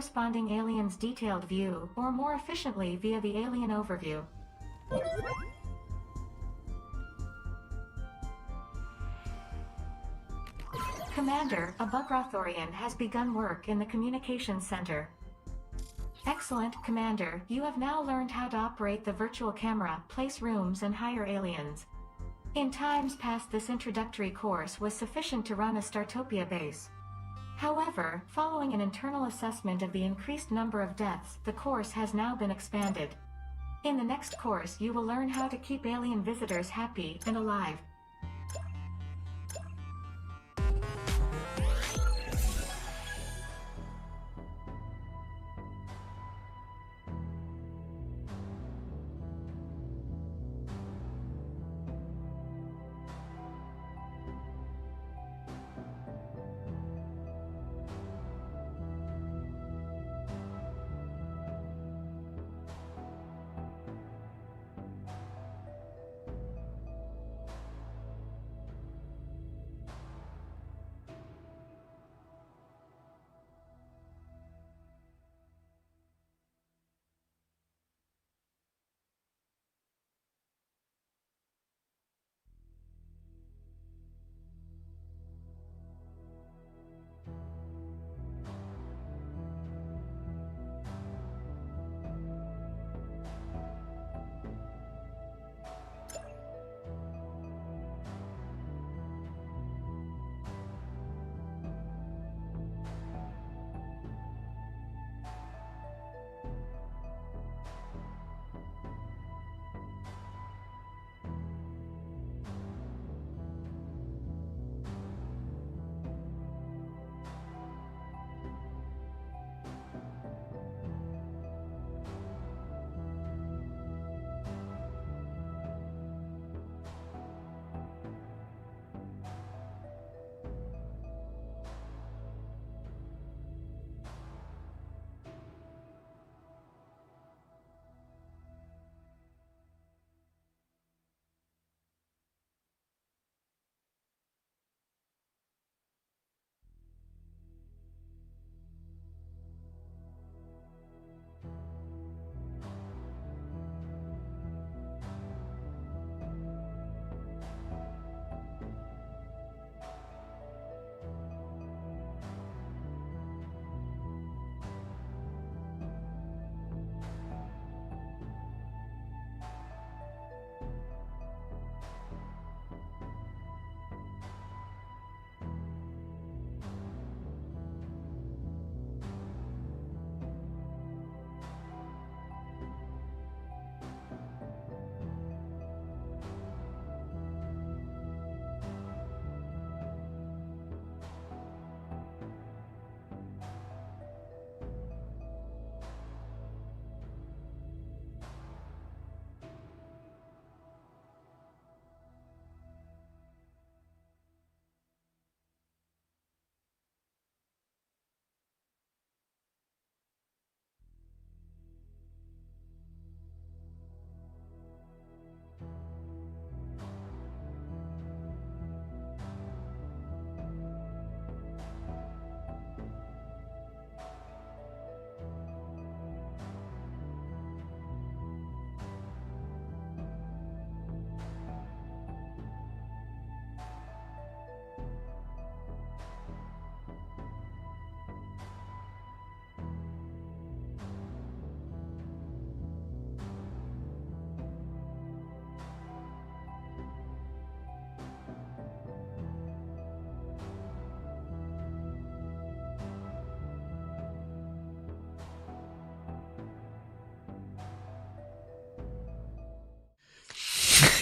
corresponding alien's detailed view, or more efficiently via the alien overview. Commander, a Bugrathorian has begun work in the Communications Center. Excellent, Commander. You have now learned how to operate the virtual camera, place rooms, and hire aliens. In times past, this introductory course was sufficient to run a Startopia base. However, following an internal assessment of the increased number of deaths, the course has now been expanded. In the next course, you will learn how to keep alien visitors happy and alive.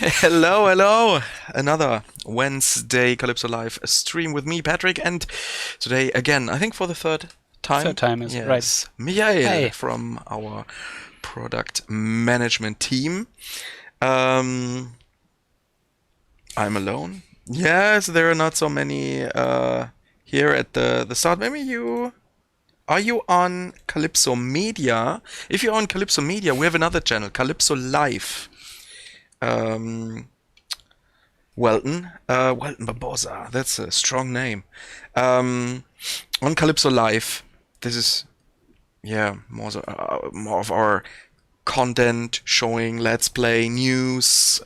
Hello, hello! Another Wednesday Calypso Live stream with me, Patrick, and today again, I think for the third time. Third time is right. Michael Hey. from our product management team. I'm alone. Yes, there are not so many here at the start. Maybe you. Are you on Calypso Media? If you're on Calypso Media, we have another channel, Calypso Live. Welton Barbosa, that's a strong name. On Calypso Live, this is more of our content showing let's play news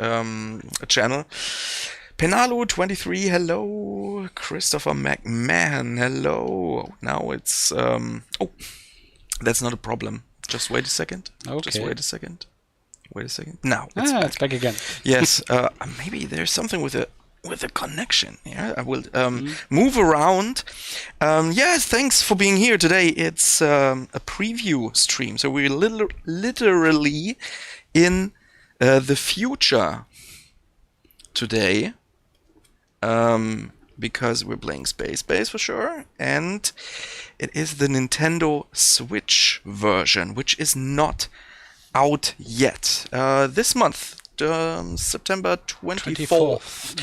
channel. Penalo23, hello. Christopher McMahon, hello. Now it's oh, that's not a problem. Just wait a second. Okay. Just wait a second. Wait a second. Now it's back. It's back again. Yes. Maybe there's something with the connection. Yeah, I will move around. Yes, thanks for being here today. It's a preview stream, so we're literally in the future today, because we're playing Spacebase for sure, and it is the Nintendo Switch version, which is not out yet. This month. September 24th.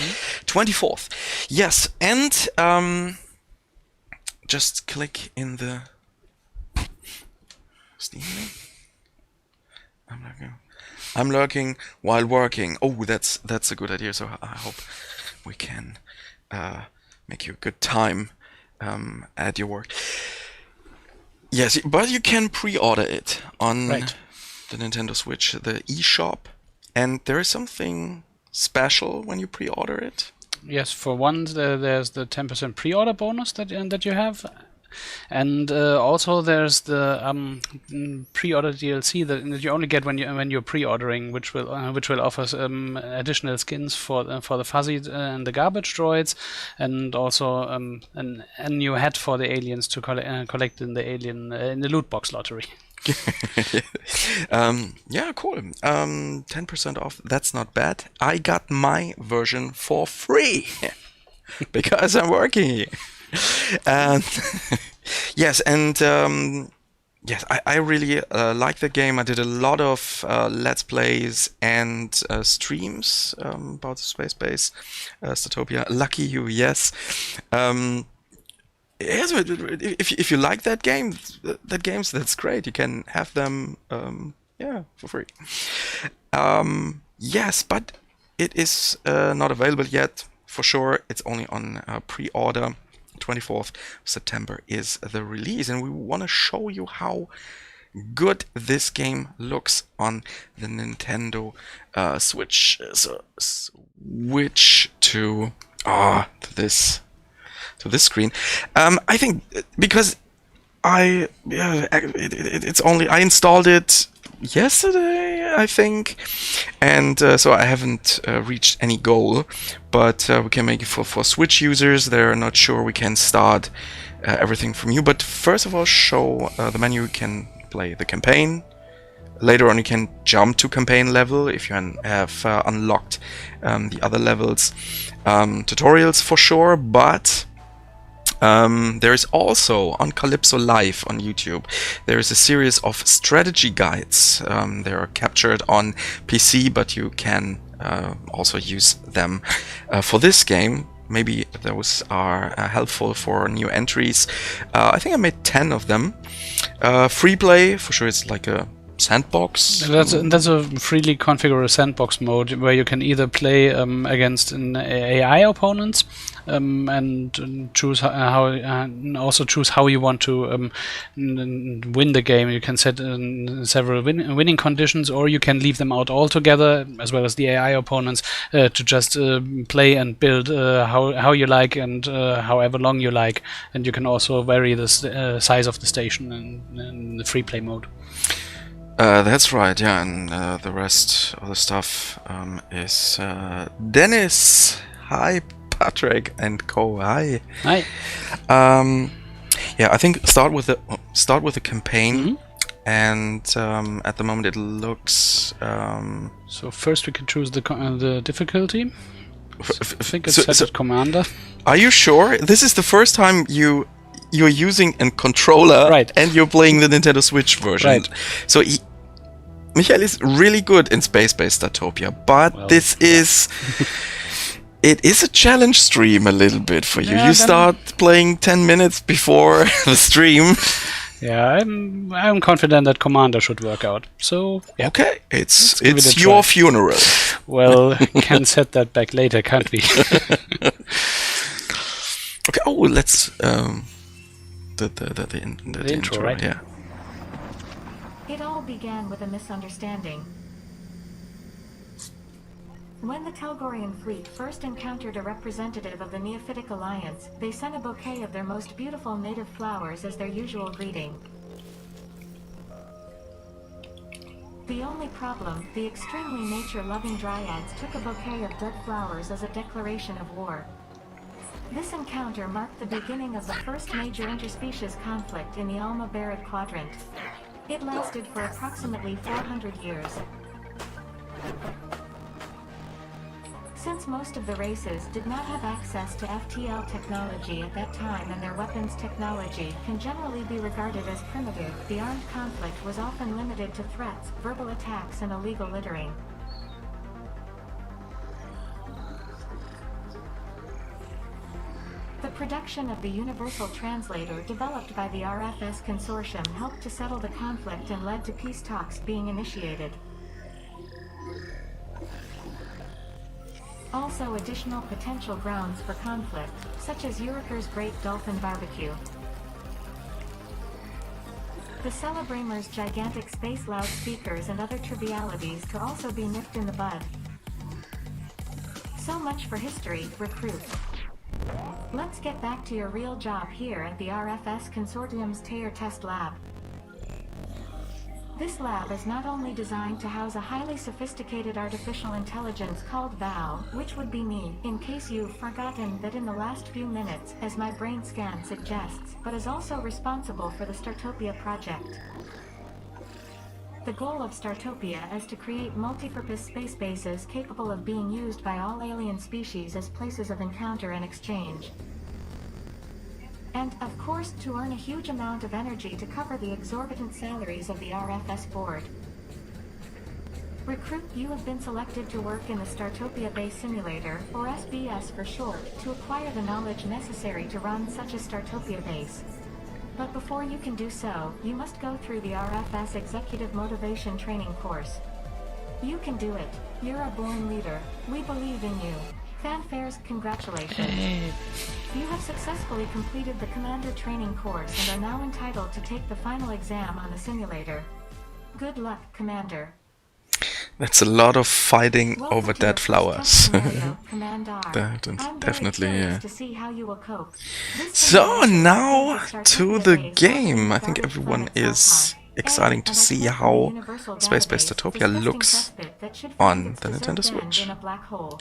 24th. Yes, and just click in the Steam link. I'm lurking while working. Oh, that's a good idea. So I hope we can make you a good time at your work. Yes, but you can pre-order it on the Nintendo Switch, the eShop. And there is something special when you pre-order it? Yes, for one, there's the 10% pre-order bonus that you have. And also there's the pre-order DLC that you only get when you're pre-ordering, which will offer additional skins for the fuzzy and the garbage droids, and also a new hat for the aliens to collect in the loot box lottery. Yeah, cool. 10% off. That's not bad. I got my version for free because I'm working here. And yes, and yes, I really like the game. I did a lot of Let's Plays and streams about the Spacebase Startopia. Lucky you, yes. Yes, if you like that game, that's great. You can have them, for free. Yes, but it is not available yet. For sure, it's only on pre-order. 24th September is the release, and we want to show you how good this game looks on the Nintendo Switch. So switch to this screen. I think because I installed it yesterday, I think, and so I haven't reached any goal, but we can make it for Switch users. They're not sure. We can start everything from you, but first of all, show the menu. You can play the campaign. Later on, you can jump to campaign level if you have unlocked the other levels. Tutorials for sure, but there is also on Calypso Live on YouTube, there is a series of strategy guides. They are captured on PC, but you can also use them for this game. Maybe those are helpful for new entries. I think I made 10 of them. Free play, for sure, it's like a sandbox. That's a freely configurable sandbox mode where you can either play against an AI opponents and choose also choose how you want to win the game. You can set several winning conditions, or you can leave them out altogether, as well as the AI opponents, to just play and build how you like and however long you like. And you can also vary the size of the station in the free play mode. That's right, yeah, and the rest of the stuff is Dennis. Hi, Patrick and Co. Hi. Hi. Yeah, I think start with the campaign, and at the moment it looks. So first we can choose the difficulty. I think it's set at Commander. Are you sure? This is the first time you're using a controller, right, and you're playing the Nintendo Switch version. Right. So Michael is really good in Spacebase Startopia, but this is it is a challenge stream a little bit for you. You start playing 10 minutes before the stream. Yeah, I'm confident that Commander should work out. So yeah. Okay, it's your funeral. Well, can set that back later, can't we? Okay. Oh, let's the intro, right? Yeah. It all began with a misunderstanding. When the Telgorian fleet first encountered a representative of the Neophytic Alliance, they sent a bouquet of their most beautiful native flowers as their usual greeting. The only problem, the extremely nature-loving dryads took a bouquet of dead flowers as a declaration of war. This encounter marked the beginning of the first major interspecies conflict in the Alma-Barid quadrant. It lasted for approximately 400 years. Since most of the races did not have access to FTL technology at that time and their weapons technology can generally be regarded as primitive, the armed conflict was often limited to threats, verbal attacks and illegal littering. The production of the Universal Translator developed by the RFS Consortium helped to settle the conflict and led to peace talks being initiated. Also additional potential grounds for conflict, such as Uriker's Great Dolphin Barbecue. The Celebramers' gigantic space loudspeakers and other trivialities could also be nipped in the bud. So much for history, recruit. Let's get back to your real job here at the RFS Consortium's Tear Test Lab. This lab is not only designed to house a highly sophisticated artificial intelligence called Val, which would be me, in case you've forgotten that in the last few minutes, as my brain scan suggests, but is also responsible for the Startopia project. The goal of Startopia is to create multi-purpose space bases capable of being used by all alien species as places of encounter and exchange. And, of course, to earn a huge amount of energy to cover the exorbitant salaries of the RFS board. Recruit, you have been selected to work in the Startopia Base Simulator, or SBS for short, to acquire the knowledge necessary to run such a Startopia base. But before you can do so, you must go through the RFS Executive Motivation Training course. You can do it. You're a born leader. We believe in you. Fanfares, congratulations. You have successfully completed the Commander Training course and are now entitled to take the final exam on the simulator. Good luck, Commander. That's a lot of fighting Welcome over to your dead first flowers. test scenario, Commander. That I'm definitely, very curious yeah. to see how you will cope. This So simulation now is the to Startopia the base game. I located think in everyone Garbage Planet is Saltar. exciting to And see I checked how the Universal Spacebase database, Startopia disgusting looks cesspit that should on find its the Nintendo deserved end Switch. in a black hole.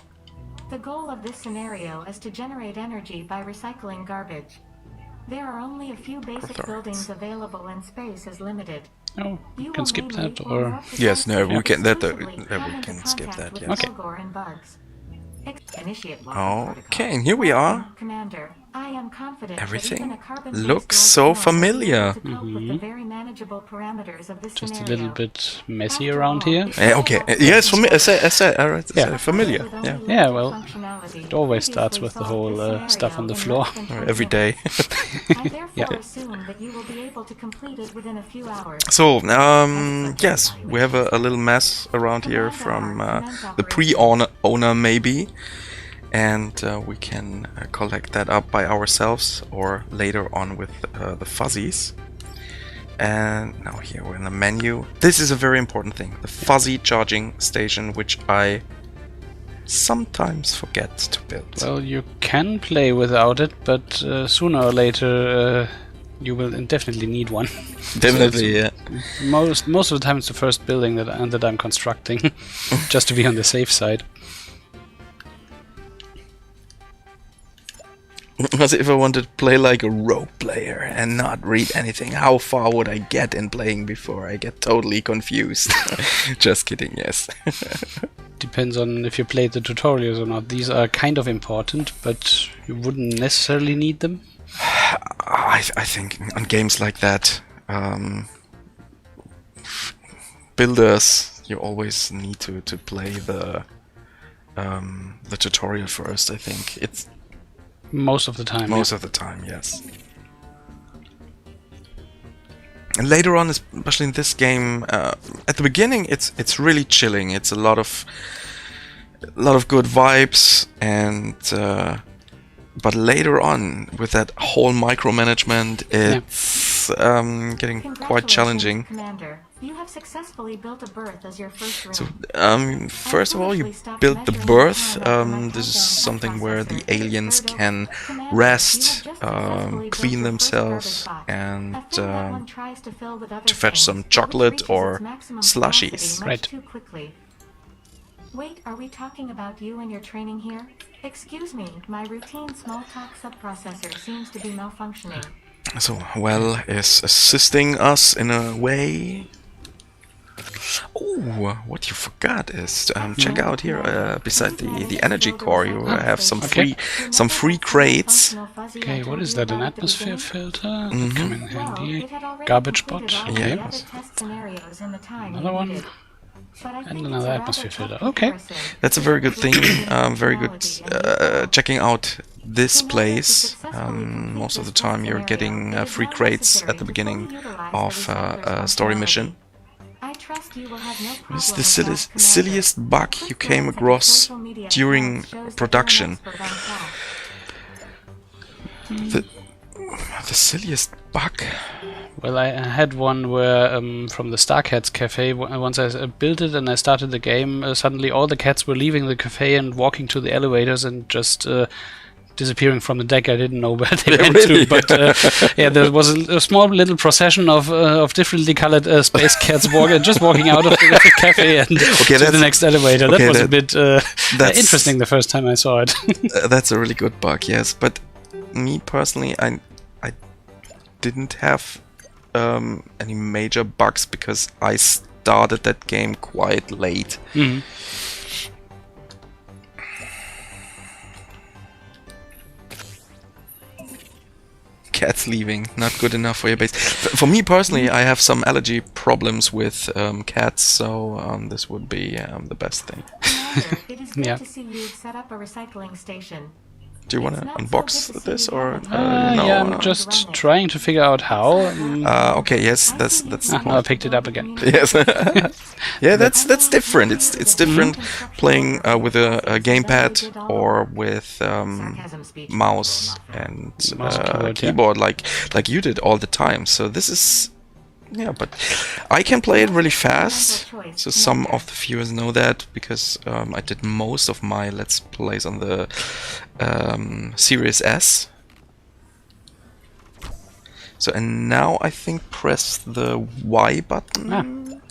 The goal of this scenario is to generate energy by recycling garbage. There are only a few basic Correct. buildings available and space is limited. Oh, You you will can skip mainly, that, or or more Yes, no, precisely, we can that exclusively we come into can skip contact that. with Yes. Okay. Telgor and bugs. Initiate Okay, and here we are. Commander. I am confident Everything that even a carbon-based looks life so form will be familiar. able to cope with the very manageable parameters of this just a scenario. little bit messy After around all, here. it's Okay, all about yes, functionality. I said, alright, Yeah. familiar. With Yeah, only Yeah, limited well, functionality, it always starts previously with the solved whole this stuff on the scenario floor. in less than 20 every day. minutes. I therefore Yeah. assume that you will be able to complete it within a few hours. So, yes, we have a little mess around here from the pre-owner maybe, and we can collect that up by ourselves or later on with the fuzzies. And now here we're in the menu. This is a very important thing, the fuzzy charging station, which I sometimes forget to build. Well, you can play without it, but sooner or later you will definitely need one. Definitely, yeah. Most of the time it's the first building that I'm constructing, just to be on the safe side. As if I wanted to play like a rogue player and not read anything, how far would I get in playing before I get totally confused? Just kidding, yes. Depends on if you played the tutorials or not. These are kind of important, but you wouldn't necessarily need them. I think on games like that, builders, you always need to play the tutorial first. I think it's Most of the time. most of the time, yes. And later on, especially in this game, at the beginning, it's really chilling. It's a lot of good vibes, and but later on, with that whole micromanagement, it's getting quite challenging. Commander. You have have successfully built a berth as your first room. So, first of all, you build the berth. This is something where the aliens can rest, clean themselves, and to fetch some chocolate or slushies. Right. Wait, are we talking about you and your training here? Excuse me, my routine small talk subprocessor seems to be malfunctioning. So, Well is assisting us in a way. Oh, what you forgot is check out here beside the energy core. You have some free crates. Okay, what is that? An atmosphere filter? Come in handy. Garbage bot. Okay. Another one. And another atmosphere filter. Okay. That's a very good thing. Very good. Checking out this place. Most of the time, you're getting free crates at the beginning of a story mission. It's the silliest bug you came across during production. The silliest bug? Well, I had one where from the Star Cats cafe, once I built it and I started the game, suddenly all the cats were leaving the cafe and walking to the elevators and just disappearing from the deck. I didn't know where they went to, but yeah, there was a small little procession of differently colored space cats walking out of the cafe and to the next elevator. That was a bit interesting the first time I saw it. That's a really good bug, yes. But me personally, I didn't have any major bugs because I started that game quite late. Mm-hmm. Cats leaving, not good enough for your base. For me personally, I have some allergy problems with cats, so this would be the best thing. It is good to see you've set up a recycling station. Do you want to unbox this or no? Yeah, I'm just trying to figure out how. Okay, yes, that's. No, I picked it up again. Yes, yeah, that's different. It's different playing with a gamepad or with mouse and keyboard like you did all the time. So this is. Yeah, but I can play it really fast, so some of the viewers know that because I did most of my Let's Plays on the Series S. So, and now I think press the Y button.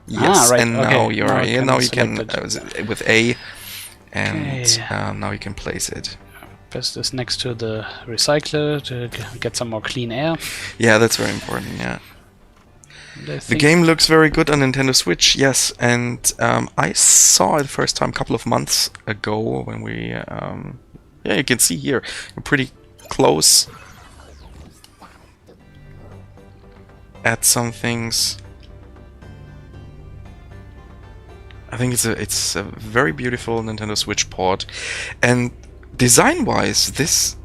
Yes, right. and now okay. you're here. Now you can with A, and Okay. now you can place it. Press this next to the recycler to get some more clean air. Yeah, that's very important, yeah. The think game looks very good on Nintendo Switch, yes, and I saw it the first time a couple of months ago when we... yeah, you can see here, we're pretty close at some things. I think it's a very beautiful Nintendo Switch port, and design-wise, this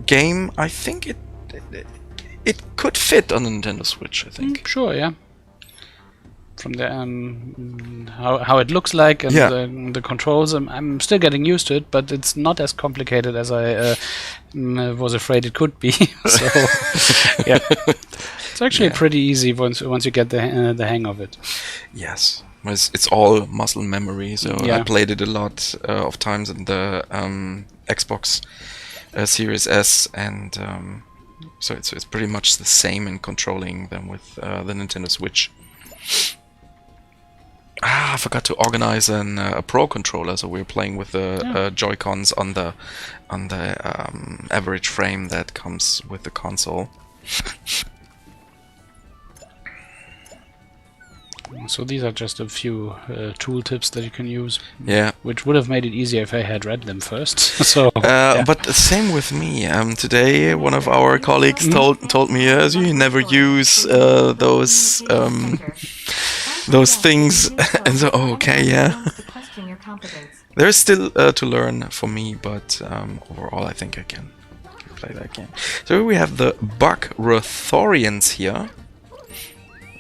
game, I think it could fit on the Nintendo Switch, I think. Sure, yeah. From the how it looks like and the controls, I'm still getting used to it, but it's not as complicated as I was afraid it could be. So, yeah, it's actually pretty easy once you get the hang of it. Yes. It's all muscle memory, so I played it a lot of times in the Xbox Series S, and so it's pretty much the same in controlling them with the Nintendo Switch. I forgot to organize a Pro controller, so we're playing with the Joy-Cons on the average frame that comes with the console. So these are just a few tool tips that you can use. Yeah. Which would have made it easier if I had read them first. So. But same with me. Today, one of our colleagues told me, yes, you never use those things, and so okay, yeah. There's still to learn for me, but overall, I think I can play that game. So we have the Bug Rothorians here.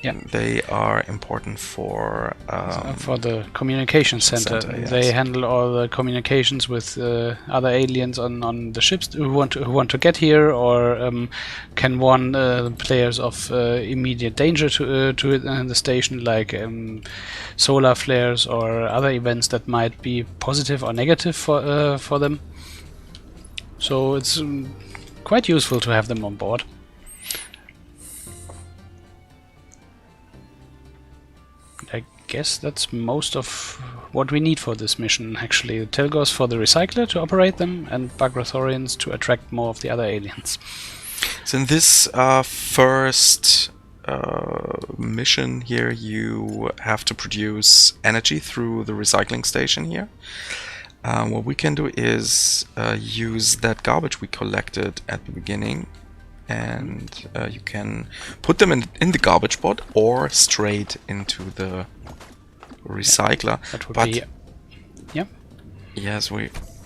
Yeah. They are important for For the communication center. yes. They handle all the communications with other aliens on the ships who want to get here, or can warn players of immediate danger to the station, like solar flares or other events that might be positive or negative for them. So it's quite useful to have them on board. I guess that's most of what we need for this mission, actually. The Telgos for the recycler to operate them, and Bagrathorians to attract more of the other aliens. So in this first mission here, you have to produce energy through the recycling station here. What we can do is use that garbage we collected at the beginning, and you can put them in the garbage pot or straight into the recycler. That would But be... Yeah. yes,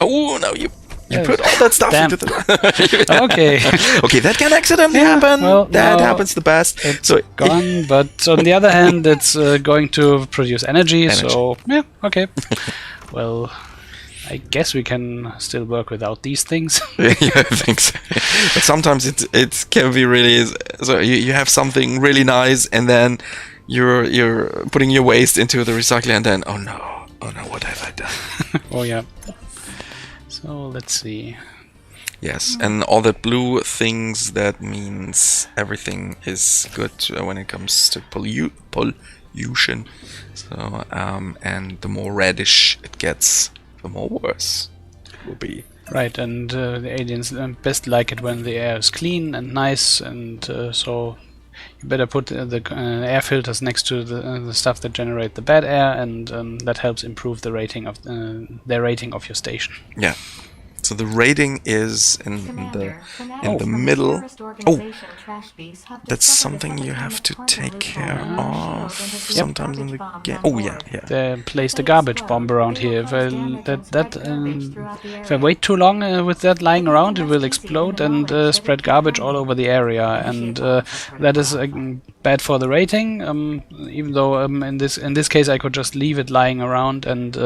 oh no, you Yes. put all that stuff Damn. into the Okay. Okay, that can accidentally Yeah, happen. well, that now happens the best. It's So gone, but on the other hand, it's going to produce energy, so yeah, okay. Well, I guess we can still work without these things. yeah, I think so. But sometimes it can be really so. You have something really nice, and then you're putting your waste into the recycler, and then oh no, what have I done? Oh yeah. So let's see. Yes, and all the blue things, that means everything is good when it comes to pollution. So and the more reddish it gets, the more worse it will be. Right, and the aliens best like it when the air is clean and nice, and so you better put the air filters next to the stuff that generate the bad air, and that helps improve the rating of their rating of your station. Yeah. So the rating is in Commander, the from middle. terrorist Oh, organization Trash Beasts have that's discovered something a you have to take care bomb of shield and sometimes in the garbage bomb game. on Oh board. yeah, yeah. They placed a garbage bomb around here. If I wait too long with that lying around, it will explode and spread garbage all over the area, and that is bad for the rating. Even though in this case I could just leave it lying around and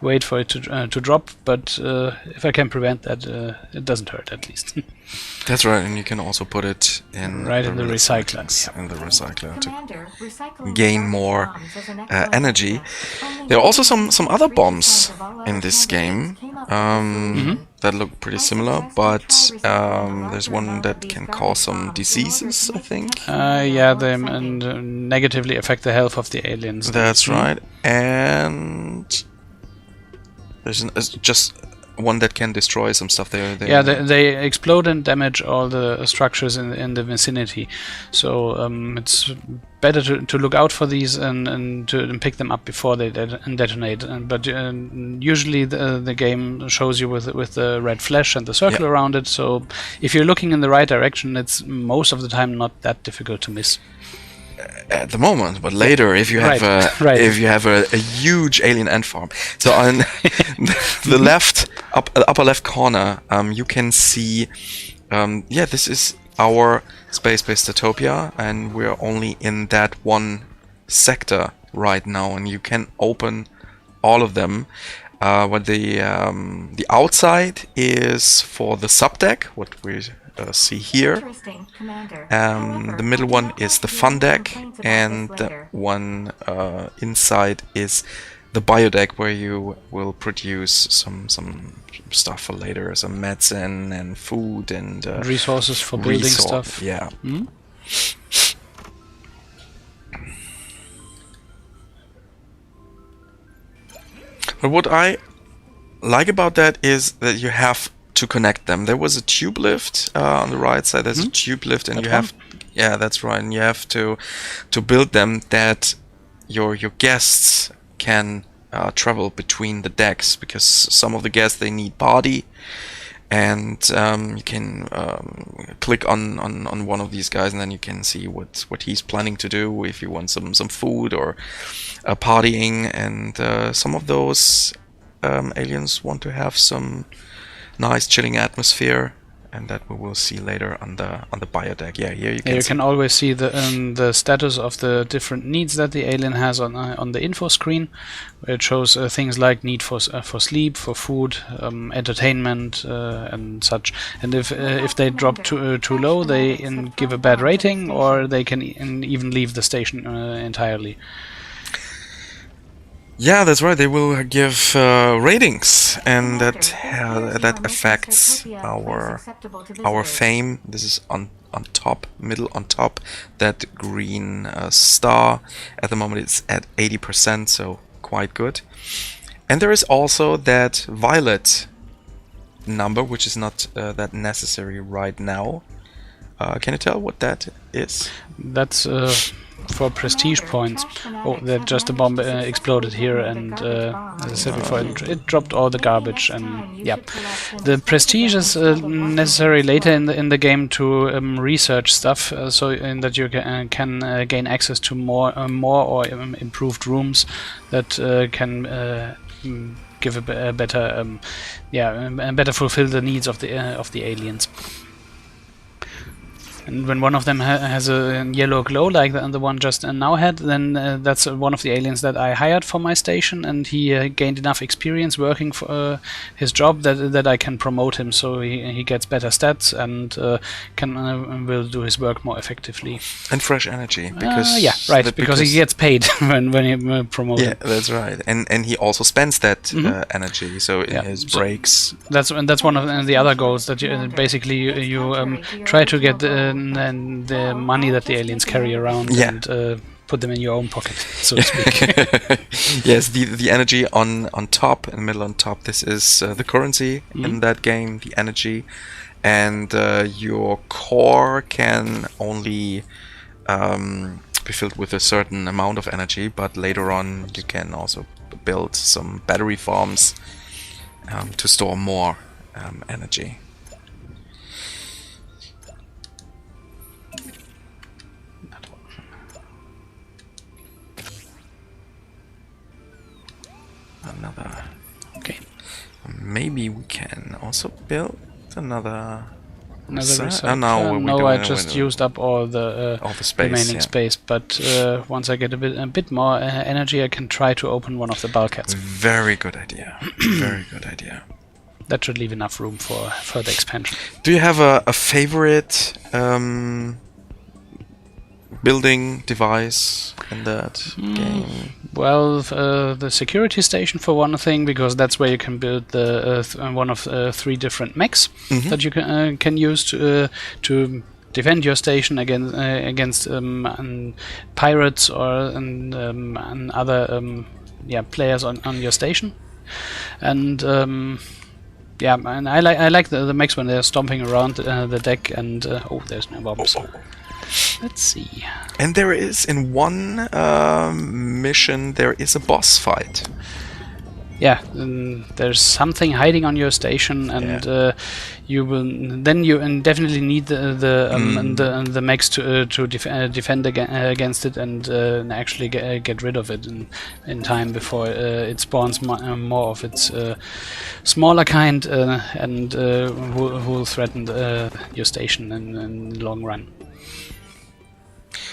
wait for it to drop, but if I can prevent that, it doesn't hurt, at least. That's right, and you can also put it in in the recycler. in the recycler to Commander, recycling gain garbage more bombs is an excellent energy. idea. Only There are also 90% some other 3% bombs of all in other this candidates game came up with this solution. that look pretty similar, but there's one that can cause some diseases, I think. Yeah, they negatively affect the health of the aliens. That's right, and there's just one that can destroy some stuff there. Yeah, they explode and damage all the structures in the vicinity. So it's better to look out for these and to pick them up before they detonate. But usually the game shows you with the red flash and the circle around it. So if you're looking in the right direction, it's most of the time not that difficult to miss. At the moment, but later, if you have a huge alien ant farm, so on the upper left corner, you can see, this is our Spacebase Startopia, and we're only in that one sector right now, and you can open all of them. What the outside is for the subdeck, what we see here. The middle one is the fun deck, and the one inside is the biodeck, where you will produce some stuff for later, some medicine and food and resources for building stuff. Yeah. Mm-hmm. But what I like about that is that you have to connect them. There was a tube lift on the right side. There's a tube lift, and yeah, that's right. And you have to build them that your guests can travel between the decks, because some of the guests, they need body, and you can click on one of these guys, and then you can see what he's planning to do, if you want some food or partying, and some of those aliens want to have some nice chilling atmosphere, and that we will see later on the bio deck. Yeah, here you can. You see. can always see the status of the different needs that the alien has on the info screen, where it shows things like need for sleep, for food, entertainment, and such. And if they drop too low, they give a bad rating, or they can even leave the station entirely. Yeah, that's right. They will give ratings, and that affects our fame. This is on top, middle on top. That green star at the moment is at 80%, so quite good. And there is also that violet number, which is not that necessary right now. Can you tell what that is? That's for prestige points. Oh, that just a bomb exploded here, and as I said before, it dropped all the garbage. And yeah, the prestige is necessary later in the game to research stuff, so in that you can gain access to more or improved rooms that can give a better better fulfill the needs of the aliens. And when one of them has a yellow glow like the one just now had, then that's one of the aliens that I hired for my station, and he gained enough experience working for his job that I can promote him, so he gets better stats and will do his work more effectively. And fresh energy, because because he gets paid when he promotes. Yeah, that's right, and he also spends that energy. So in his breaks. That's one of the other goals, that you try to get the money that the aliens carry around and put them in your own pocket, so to speak. Yes, the energy on top, in the middle on top, this is the currency in that game, the energy. And your core can only be filled with a certain amount of energy, but later on you can also build some battery farms to store more energy. Another. Okay. Maybe we can also build another research. No, I just used up all the space, remaining space. But once I get a bit more energy, I can try to open one of the bulkheads. Very good idea. Very good idea. That should leave enough room for further expansion. Do you have a favorite building device in that game? Well, the security station for one thing, because that's where you can build the one of 3 different mechs that you can use to defend your station against pirates or other players on your station. And and I like the mechs when they're stomping around the deck. And there's no bombs. Let's see. And there is, in one mission, there is a boss fight. Yeah, there's something hiding on your station, and you definitely need the mechs to defend against it, and actually get rid of it in time before it spawns more of its smaller kind, and who will threaten your station in the long run.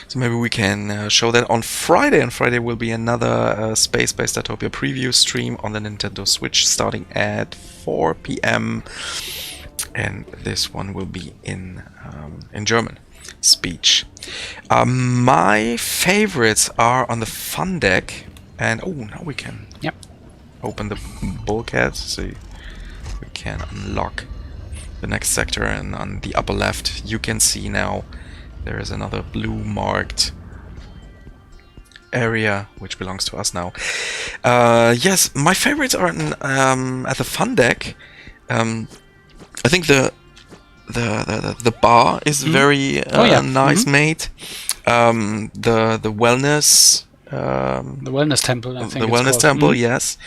So maybe we can show that on Friday. On Friday will be another Spacebase Startopia preview stream on the Nintendo Switch starting at 4 p.m. And this one will be in German speech. My favorites are on the fun deck. And now we can open the bulkhead, so we can unlock the next sector. And on the upper left you can see now there is another blue marked area which belongs to us now. Yes, my favorites are at the fun deck. I think the bar is very nice made. The wellness. The wellness temple. I think the wellness temple, yes,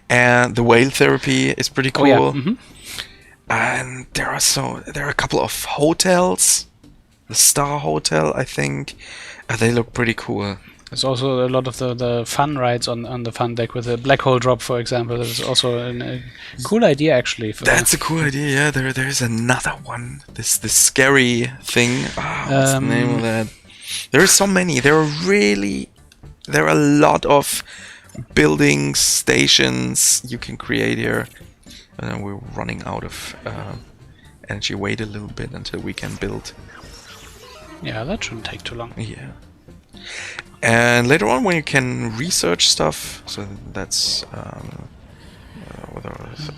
and the whale therapy is pretty cool. And there are a couple of hotels. The Star Hotel, I think, they look pretty cool. There's also a lot of the fun rides on the fun deck with the black hole drop, for example. That is also a cool idea, actually. That's a cool idea. Yeah, there is another one. This scary thing. What's the name of that? There are so many. There are a lot of buildings, stations you can create here. We're running out of energy. Wait a little bit until we can build. Yeah, that shouldn't take too long. Yeah. And later on, when you can research stuff, so that's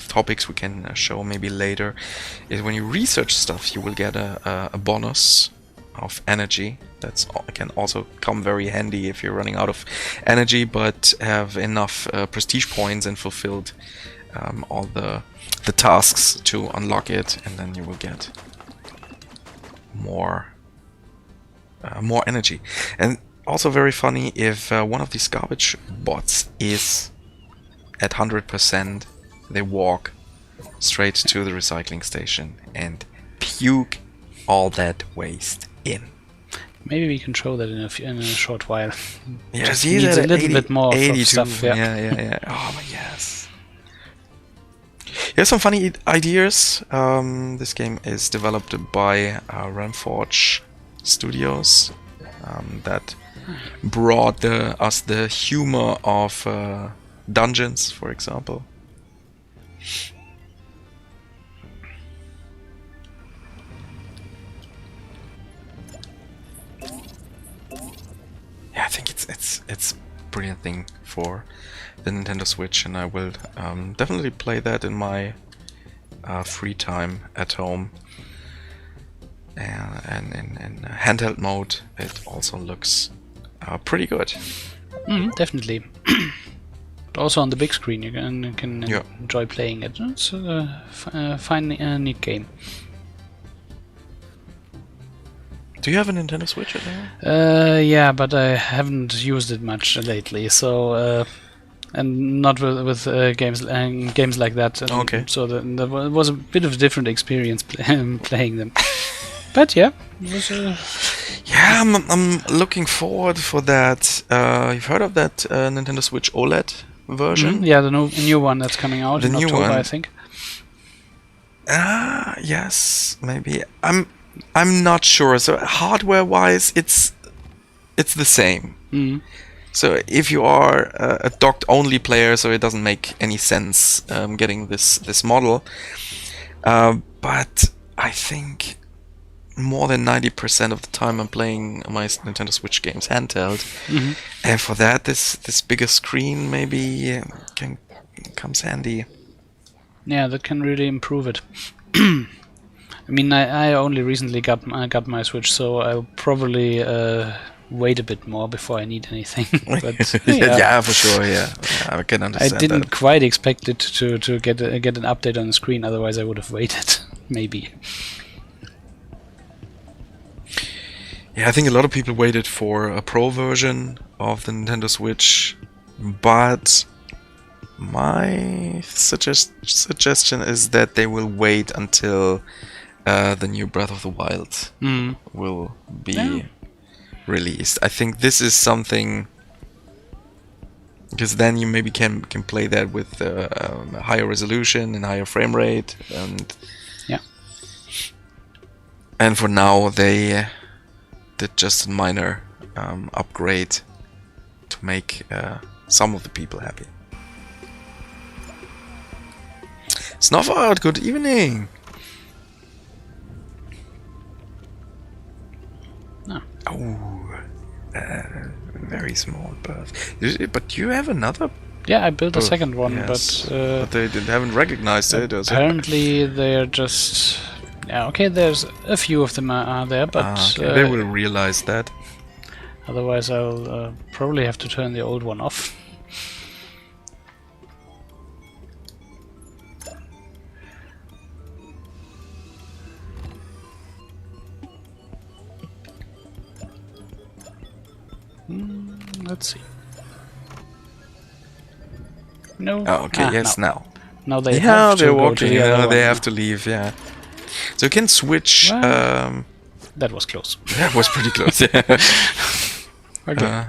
topics we can show maybe later, is when you research stuff, you will get a bonus of energy. That can also come very handy if you're running out of energy, but have enough prestige points and fulfilled all the tasks to unlock it, and then you will get more energy. And also very funny, if one of these garbage bots is at 100%, they walk straight to the recycling station and puke all that waste in. Maybe we can show that in a short while. Yeah, Just see needs that a little 80, bit more 82. stuff. Yeah. Yeah. Oh, but yes. Here's some funny ideas. This game is developed by Ramforge Studios. That brought us the humor of dungeons, for example. Yeah, I think it's a brilliant thing for the Nintendo Switch, and I will definitely play that in my free time at home. And in handheld mode, it also looks pretty good. Definitely. But also on the big screen, you can Yeah. enjoy playing it. It's a fine, neat game. Do you have a Nintendo Switch at all? Yeah, but I haven't used it much lately. So, and not with games like that. And Okay. So that was a bit of a different experience playing them. But yeah, it was. Yeah, I'm looking forward for that. You've heard of that Nintendo Switch OLED version? Yeah, the new one that's coming out The in new October, one. I think. Yes, maybe. I'm not sure. So hardware-wise, it's the same. So if you are a docked-only player, so it doesn't make any sense getting this model. But I think more than 90% of the time I'm playing my Nintendo Switch games handheld, and for that, this bigger screen maybe comes handy. Yeah, that can really improve it. I mean, I only recently got my Switch, so I'll probably wait a bit more before I need anything. But yeah, for sure. Yeah, I can I understand didn't that. quite expect it to get an update on the screen. Otherwise, I would have waited. Maybe. Yeah, I think a lot of people waited for a Pro version of the Nintendo Switch, but my suggestion is that they will wait until the new Breath of the Wild will be released. I think this is something, because then you maybe can play that with higher resolution and higher frame rate, and for now they did just a minor upgrade to make some of the people happy. Snufford, good evening. Oh, very small bird. But you have another. Yeah, I built a bird. second one, Yes, but they haven't recognized it. Or apparently they're just. Yeah, okay. There's a few of them are there, but they will realize that. Otherwise, I'll probably have to turn the old one off. Let's see. No. Oh, okay. Yes, no. now. Now they Yeah, have to they're go walking. to the other They one. have to leave. Yeah. So you can switch. Well, that was close. That was pretty close. Okay.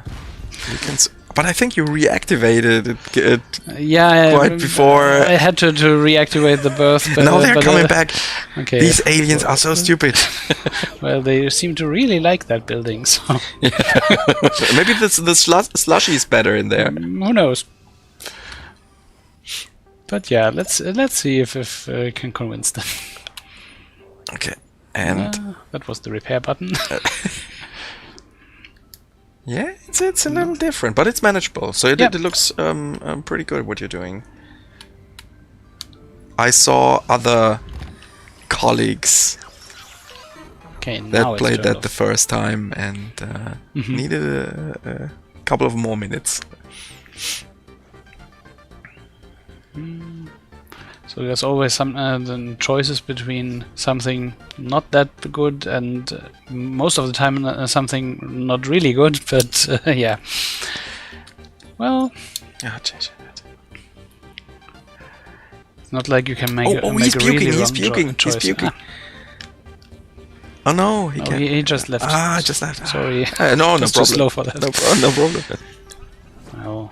You can but I think you reactivated it Yeah, quite before. I had to reactivate the berth. But, Now they're coming back. Okay. These aliens are so stupid. Well, they seem to really like that building. So Maybe the slushy is better in there. who knows? But yeah, let's see if I can convince them. Okay, and That was the repair button. yeah, it's a little different, but it's manageable. So it, Yep. it looks pretty good what you're doing. I saw other colleagues Okay, now that it's played turned that off. the first time and needed a couple of more minutes. So there's always some the choices between something not that good and most of the time something not really good. But yeah, well, Yeah, change it. it's not like you can make a, he's make a really puking, he's wrong puking, choice. he's puking. Oh no, he No, can't. he just left. Just left. Sorry. No Just too problem. slow for that. No problem. Oh.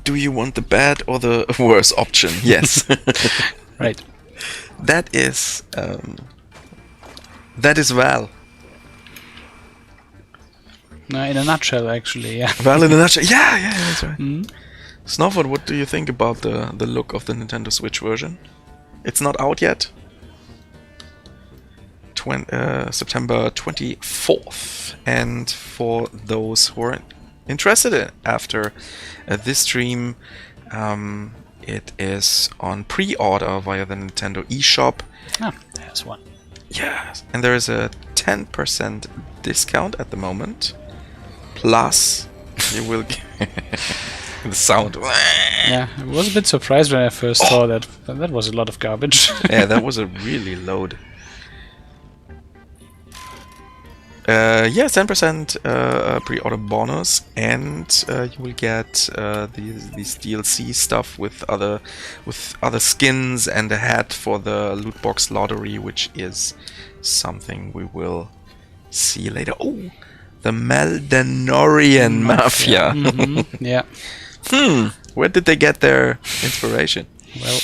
Do you want the bad or the worse option? Yes. Right. That is Val. No, in a nutshell, actually, yeah. Val in a nutshell. Yeah, that's right. Snowford, what do you think about the look of the Nintendo Switch version? It's not out yet. September 24th. And for those who are interested in after this stream, it is on pre-order via the Nintendo eShop. Ah, there's one. Yes, and there is a 10% discount at the moment. Plus, you will get the sound. Yeah, I was a bit surprised when I first saw that. That was a lot of garbage. Yeah, that was a really load. Yes, 10% pre-order bonus, and you will get these DLC stuff with other skins and a hat for the loot box lottery, which is something we will see later. Oh, the Maldonorian Mafia. Yeah. Where did they get their inspiration? Well,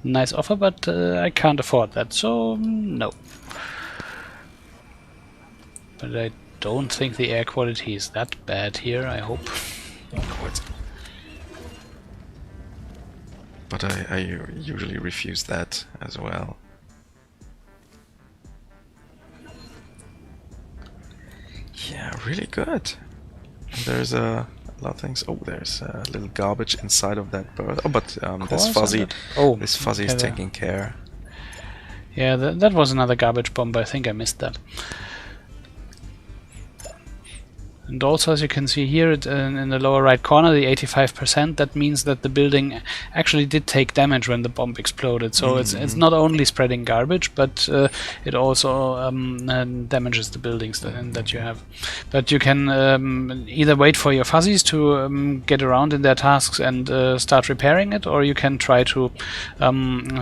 nice offer, but I can't afford that, so no. But I don't think the air quality is that bad here, I hope. But I usually refuse that as well. Yeah, really good. There's a lot of things. Oh, there's a little garbage inside of that bird. Oh, but this fuzzy, this fuzzy is taking care. Yeah, that was another garbage bomb, but I think I missed that. And also, as you can see here in the lower right corner, the 85%, that means that the building actually did take damage when the bomb exploded. So it's not only spreading garbage, but it also damages the buildings that you have. But you can either wait for your fuzzies to get around in their tasks and start repairing it, or you can try to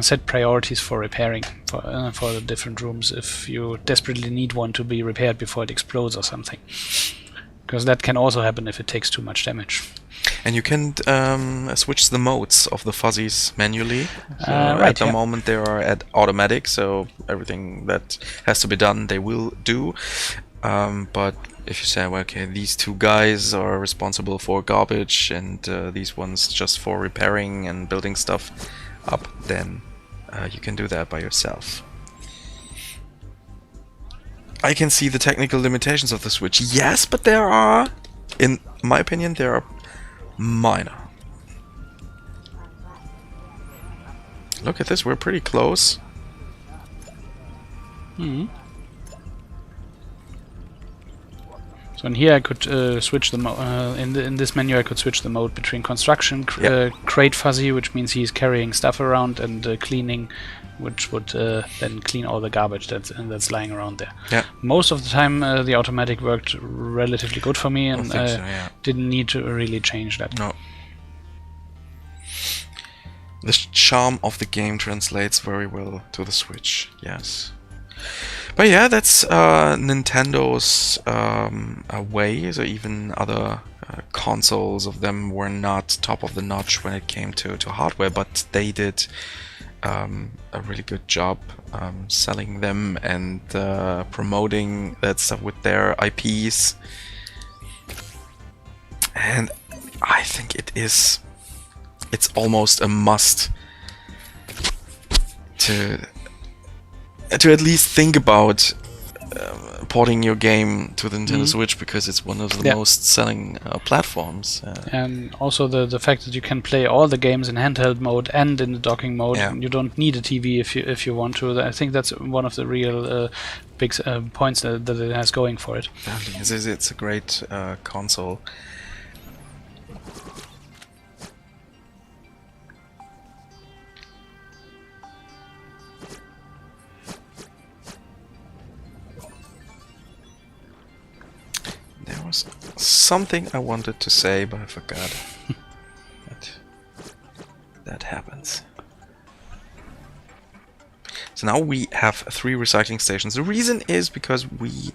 set priorities for repairing for the different rooms if you desperately need one to be repaired before it explodes or something. Because that can also happen if it takes too much damage. And you can switch the modes of the fuzzies manually. So Right, at the moment they are at automatic, so everything that has to be done they will do. But if you say, well, okay, these two guys are responsible for garbage and these ones just for repairing and building stuff up, then you can do that by yourself. I can see the technical limitations of the Switch. Yes, but there are, in my opinion, they are minor. Look at this, we're pretty close. So in here I could switch the in this menu I could switch the mode between construction, crate fuzzy, which means he's carrying stuff around, and cleaning which would then clean all the garbage that's lying around there. Yeah. Most of the time, the automatic worked relatively good for me, and I think so, yeah. didn't need to really change that. No. The charm of the game translates very well to the Switch, yes. But yeah, that's Nintendo's way. So even other consoles of them were not top of the notch when it came to hardware, but they did a really good job selling them and promoting that stuff with their IPs. And I think it's almost a must to at least think about porting your game to the Nintendo Switch, because it's one of the most selling platforms. And also the fact that you can play all the games in handheld mode and in the docking mode. Yeah. You don't need a TV if you want to. I think that's one of the real big points that it has going for it. It's a great console. There was something I wanted to say, but I forgot. That happens. So now we have 3 recycling stations. The reason is because we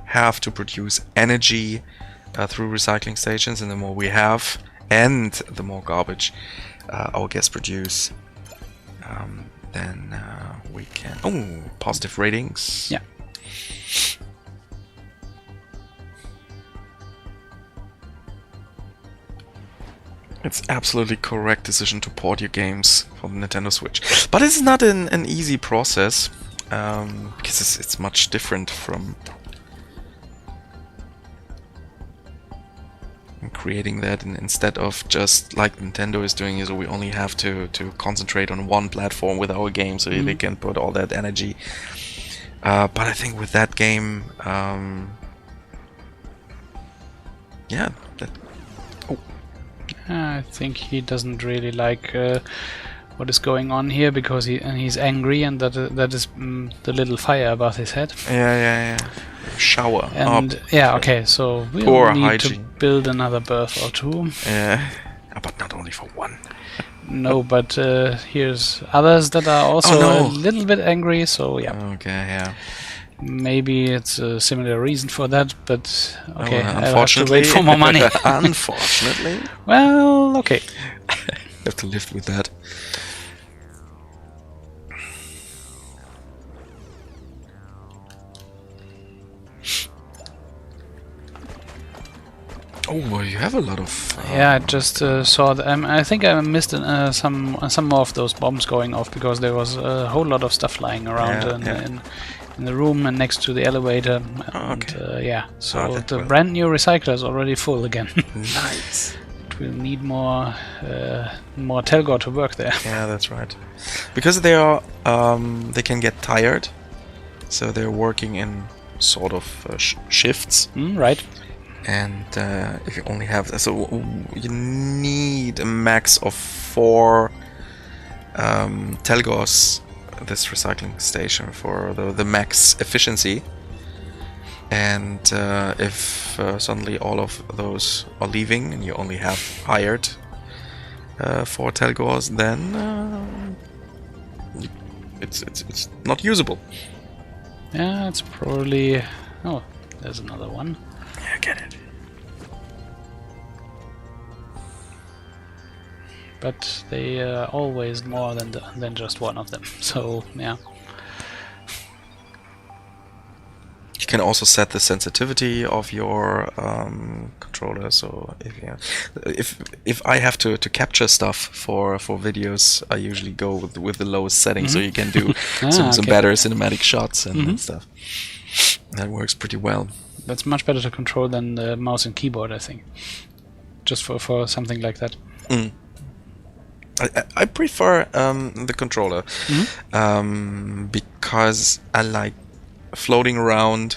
have to produce energy through recycling stations, and the more we have, and the more garbage our guests produce, then we can... Oh, positive ratings. Yeah. It's absolutely correct decision to port your games for the Nintendo Switch. But it's not an easy process, because it's much different from creating that, and instead of just like Nintendo is doing, is we only have to concentrate on one platform with our game, so they can put all that energy. But I think with that game, yeah, that... I think he doesn't really like what is going on here, because he's angry, and that is the little fire above his head. Yeah. Shower and up. Yeah, okay, so we'll Poor need hygiene. to build another berth or 2. Yeah, but not only for 1. No, but here's others that are also a little bit angry, so yeah. Okay, yeah. Maybe it's a similar reason for that, but okay, I'll have to unfortunately, wait for more money. Unfortunately. Well, okay. Have to live with that. Oh, well, you have a lot of... Yeah, I just saw that. I think I missed some more of those bombs going off, because there was a whole lot of stuff lying around in the room and next to the elevator. And, okay. So the brand new recycler is already full again. Nice. We'll need more Telgor to work there. Yeah, that's right. Because they are, they can get tired, so they're working in sort of shifts. Right. And if you only have, so you need a max of 4 Telgors, this recycling station, for the max efficiency. And if suddenly all of those are leaving and you only have hired 4 Telgors, then it's not usable. Yeah, it's probably... Oh, there's another one. Yeah, get it. But they are always more than just one of them. So yeah. You can also set the sensitivity of your controller. So if I have to capture stuff for videos, I usually go with the lowest setting, so you can do some better cinematic shots and stuff. That works pretty well. That's much better to control than the mouse and keyboard, I think. Just for something like that. I prefer the controller because I like floating around.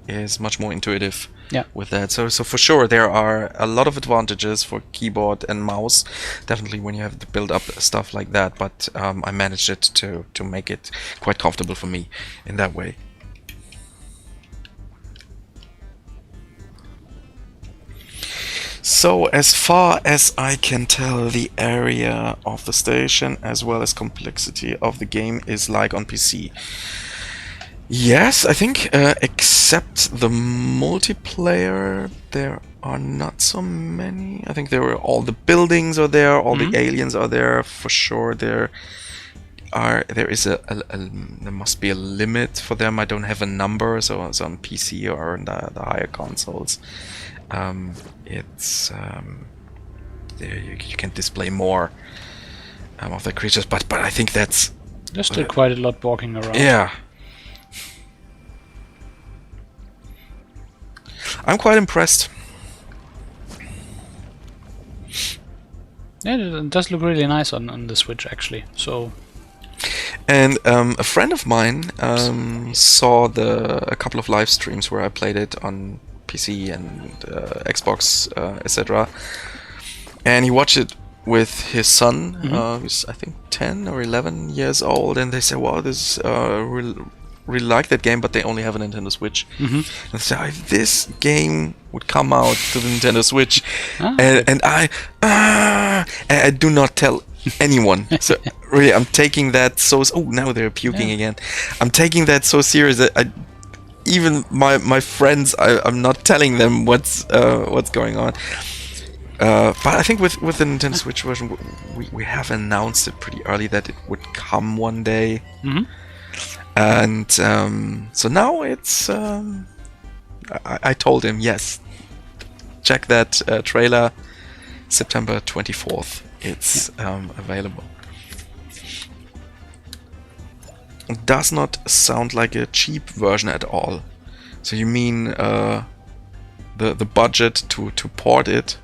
Is much more intuitive. Yeah. with that. So for sure there are a lot of advantages for keyboard and mouse, definitely when you have to build up stuff like that. But I managed it to make it quite comfortable for me in that way. So as far as I can tell, the area of the station as well as complexity of the game is like on PC. Yes, I think except the multiplayer, there are not so many. I think all the buildings are there, all the aliens are there for sure. There is there must be a limit for them. I don't have a number, so on PC or on the higher consoles. It's there you can display more of the creatures, but I think that's There's still quite a lot walking around. yeah. I'm quite impressed. Yeah, it does look really nice on the Switch actually. So. And a friend of mine saw a couple of live streams where I played it on PC and Xbox, etc. And he watched it with his son, who's I think 10 or 11 years old, and they said, "Wow, this really like that game, but they only have a Nintendo Switch." And so if this game would come out to the Nintendo Switch, and I do not tell anyone. So really, I'm taking that so. Oh, now they're puking again. I'm taking that so serious that even my friends, I'm not telling them what's going on. But I think with the Nintendo Switch version, we have announced it pretty early that it would come one day. And so now it's. I told him, yes, check that trailer, September 24th. It's available. It does not sound like a cheap version at all. So you mean the budget to port it?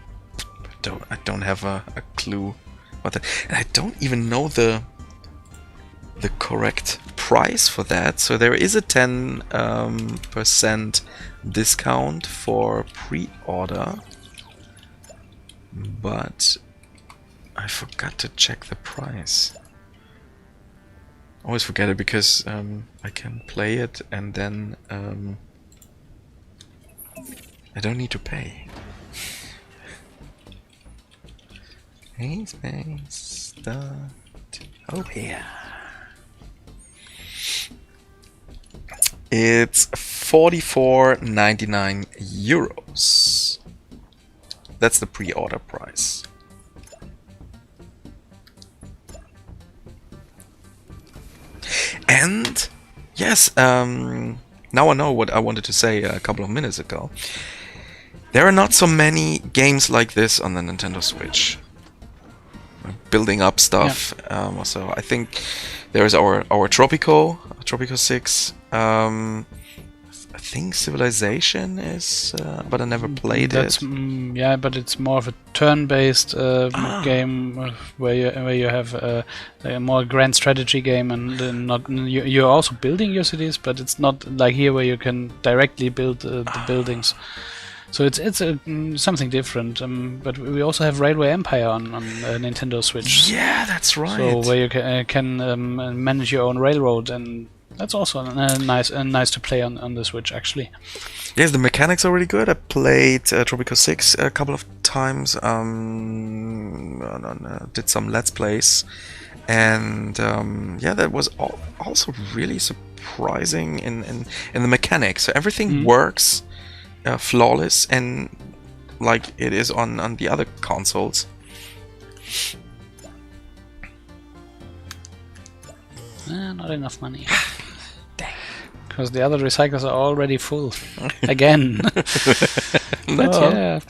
I don't have a clue what that. And I don't even know the correct price for that. So there is a 10% discount for pre-order, but I forgot to check the price. Always forget it because I can play it and then I don't need to pay. Spacebase Startopia. It's 44.99 euros. That's the pre-order price. And yes, now I know what I wanted to say a couple of minutes ago. There are not so many games like this on the Nintendo Switch. Building up stuff. So I think there is our Tropico 6. I think Civilization is, but I never played it. Yeah, but it's more of a turn-based game where you have a more grand strategy game, and not you're also building your cities, but it's not like here where you can directly build the buildings. So it's something different. But we also have Railway Empire on Nintendo Switch. Yeah, that's right. So where you can manage your own railroad, and that's also nice to play on the Switch actually. Yes, the mechanics are really good. I played Tropico 6 a couple of times. Did some Let's Plays, and yeah, that was also really surprising in the mechanics. So everything works flawless, and like it is on the other consoles. Not enough money. Dang. Because the other recyclers are already full. Again. But yeah.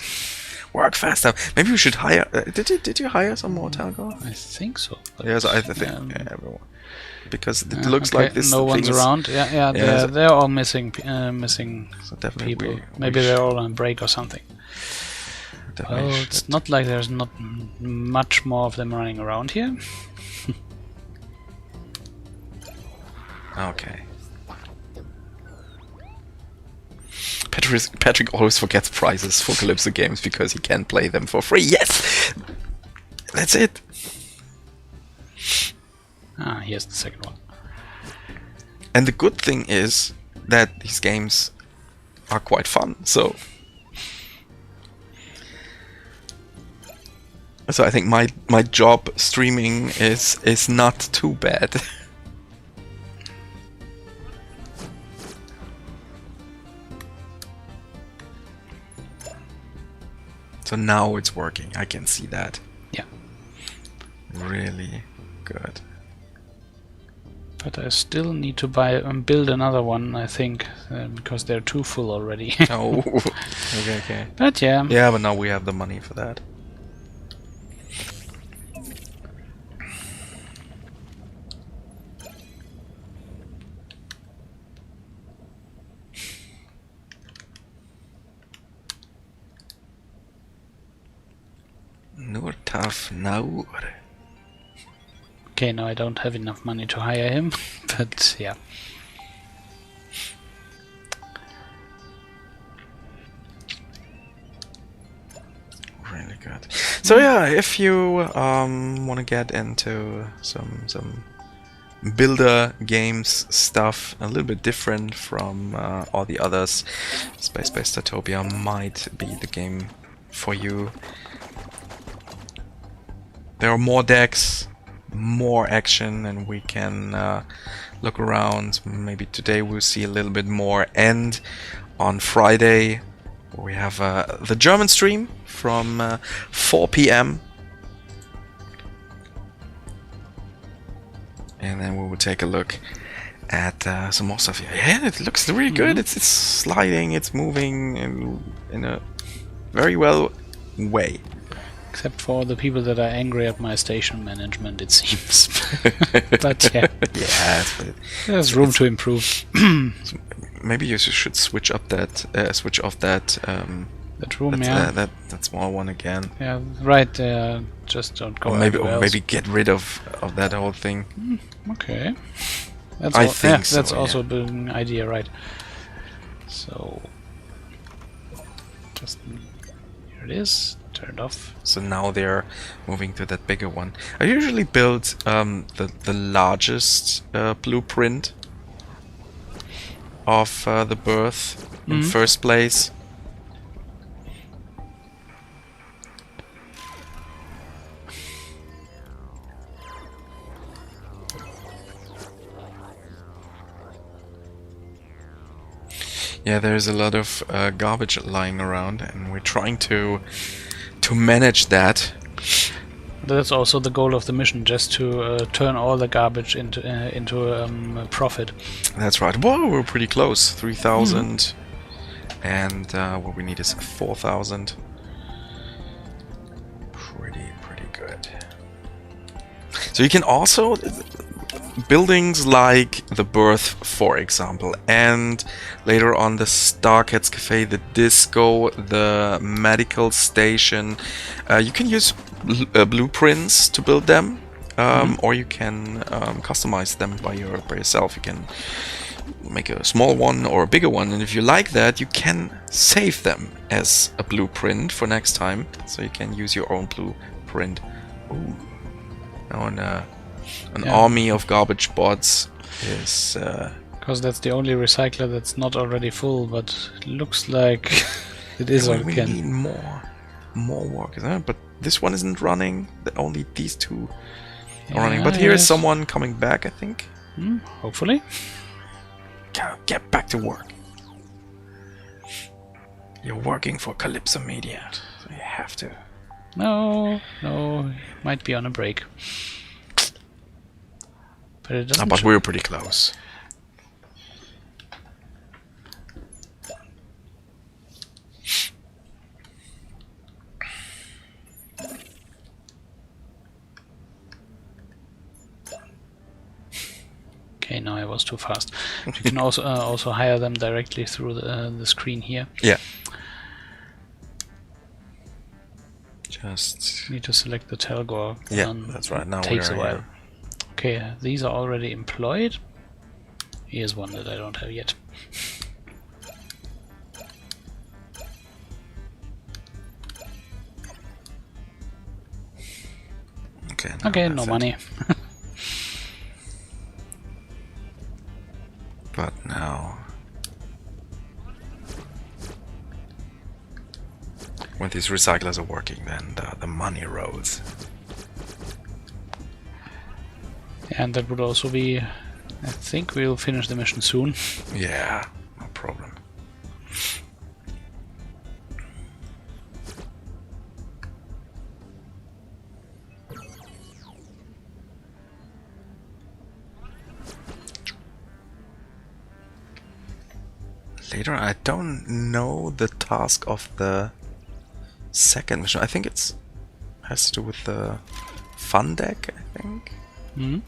Work faster. Maybe we should hire... did you hire some more Talgo? I think so. Yes, I think everyone. Because it looks like this... No one's around. Yeah, they're all missing so definitely people. Maybe they're all on break or something. Well, it's not like there's not much more of them running around here. Okay. Patrick always forgets prizes for Calypso games because he can't play them for free. Yes! That's it! Ah, here's the second one. And the good thing is that these games are quite fun, so I think my job streaming is not too bad. So now it's working. I can see that. Yeah. Really good. But I still need to build another one, I think, because they're too full already. Oh, okay. But yeah. Yeah, but now we have the money for that. Nur tough now. Okay, now I don't have enough money to hire him, but yeah. Really good. So yeah, if you want to get into some builder games stuff, a little bit different from all the others, Spacebase Startopia might be the game for you. There are more decks, more action, and we can look around. Maybe today we'll see a little bit more. And on Friday we have the German stream from 4 p.m. And then we will take a look at some more stuff here. Yeah, it looks really good. It's sliding, it's moving in a very well way. Except for the people that are angry at my station management, it seems. But yeah, there's room to improve. Maybe you should switch off that That room, yeah. that small one again. Yeah, right there. Just don't go Or anywhere maybe get rid of that whole thing. Okay. I think so, that's also yeah. an idea, right? So, just here it is. Turned off. So now they're moving to that bigger one. I usually build the largest blueprint of the berth in first place. Yeah, there's a lot of garbage lying around, and we're trying to manage that. That's also the goal of the mission, just to turn all the garbage into a profit. That's right. Whoa, we're pretty close. 3,000, and what we need is 4,000. Pretty good. So you can also buildings like the berth, for example, and later on the Starcats Cafe, the disco, the medical station. You can use blueprints to build them, or you can customize them by yourself. You can make a small one or a bigger one, and if you like that, you can save them as a blueprint for next time. So you can use your own blueprint. Ooh. Now an army of garbage bots is... Because that's the only recycler that's not already full, but it looks like it is we again. need more work, isn't it? But this one isn't running. Only these two are running. But here is someone coming back, I think. Hopefully. Get back to work. You're working for Calypso Media, so you have to. No, might be on a break. But it doesn't. But we're pretty close. Okay, now I was too fast. You can also hire them directly through the screen here. Yeah. Just need to select the Telgor. Yeah, that's right. Now takes we're a while. here. Okay, these are already employed. Here's one that I don't have yet. Okay. Okay, no that's it. money. But now, when these recyclers are working, then the money rolls. And that would also be... I think we'll finish the mission soon. Yeah, no problem. Later, I don't know the task of the second mission. I think it's has to do with the fun deck, I think. Hmm?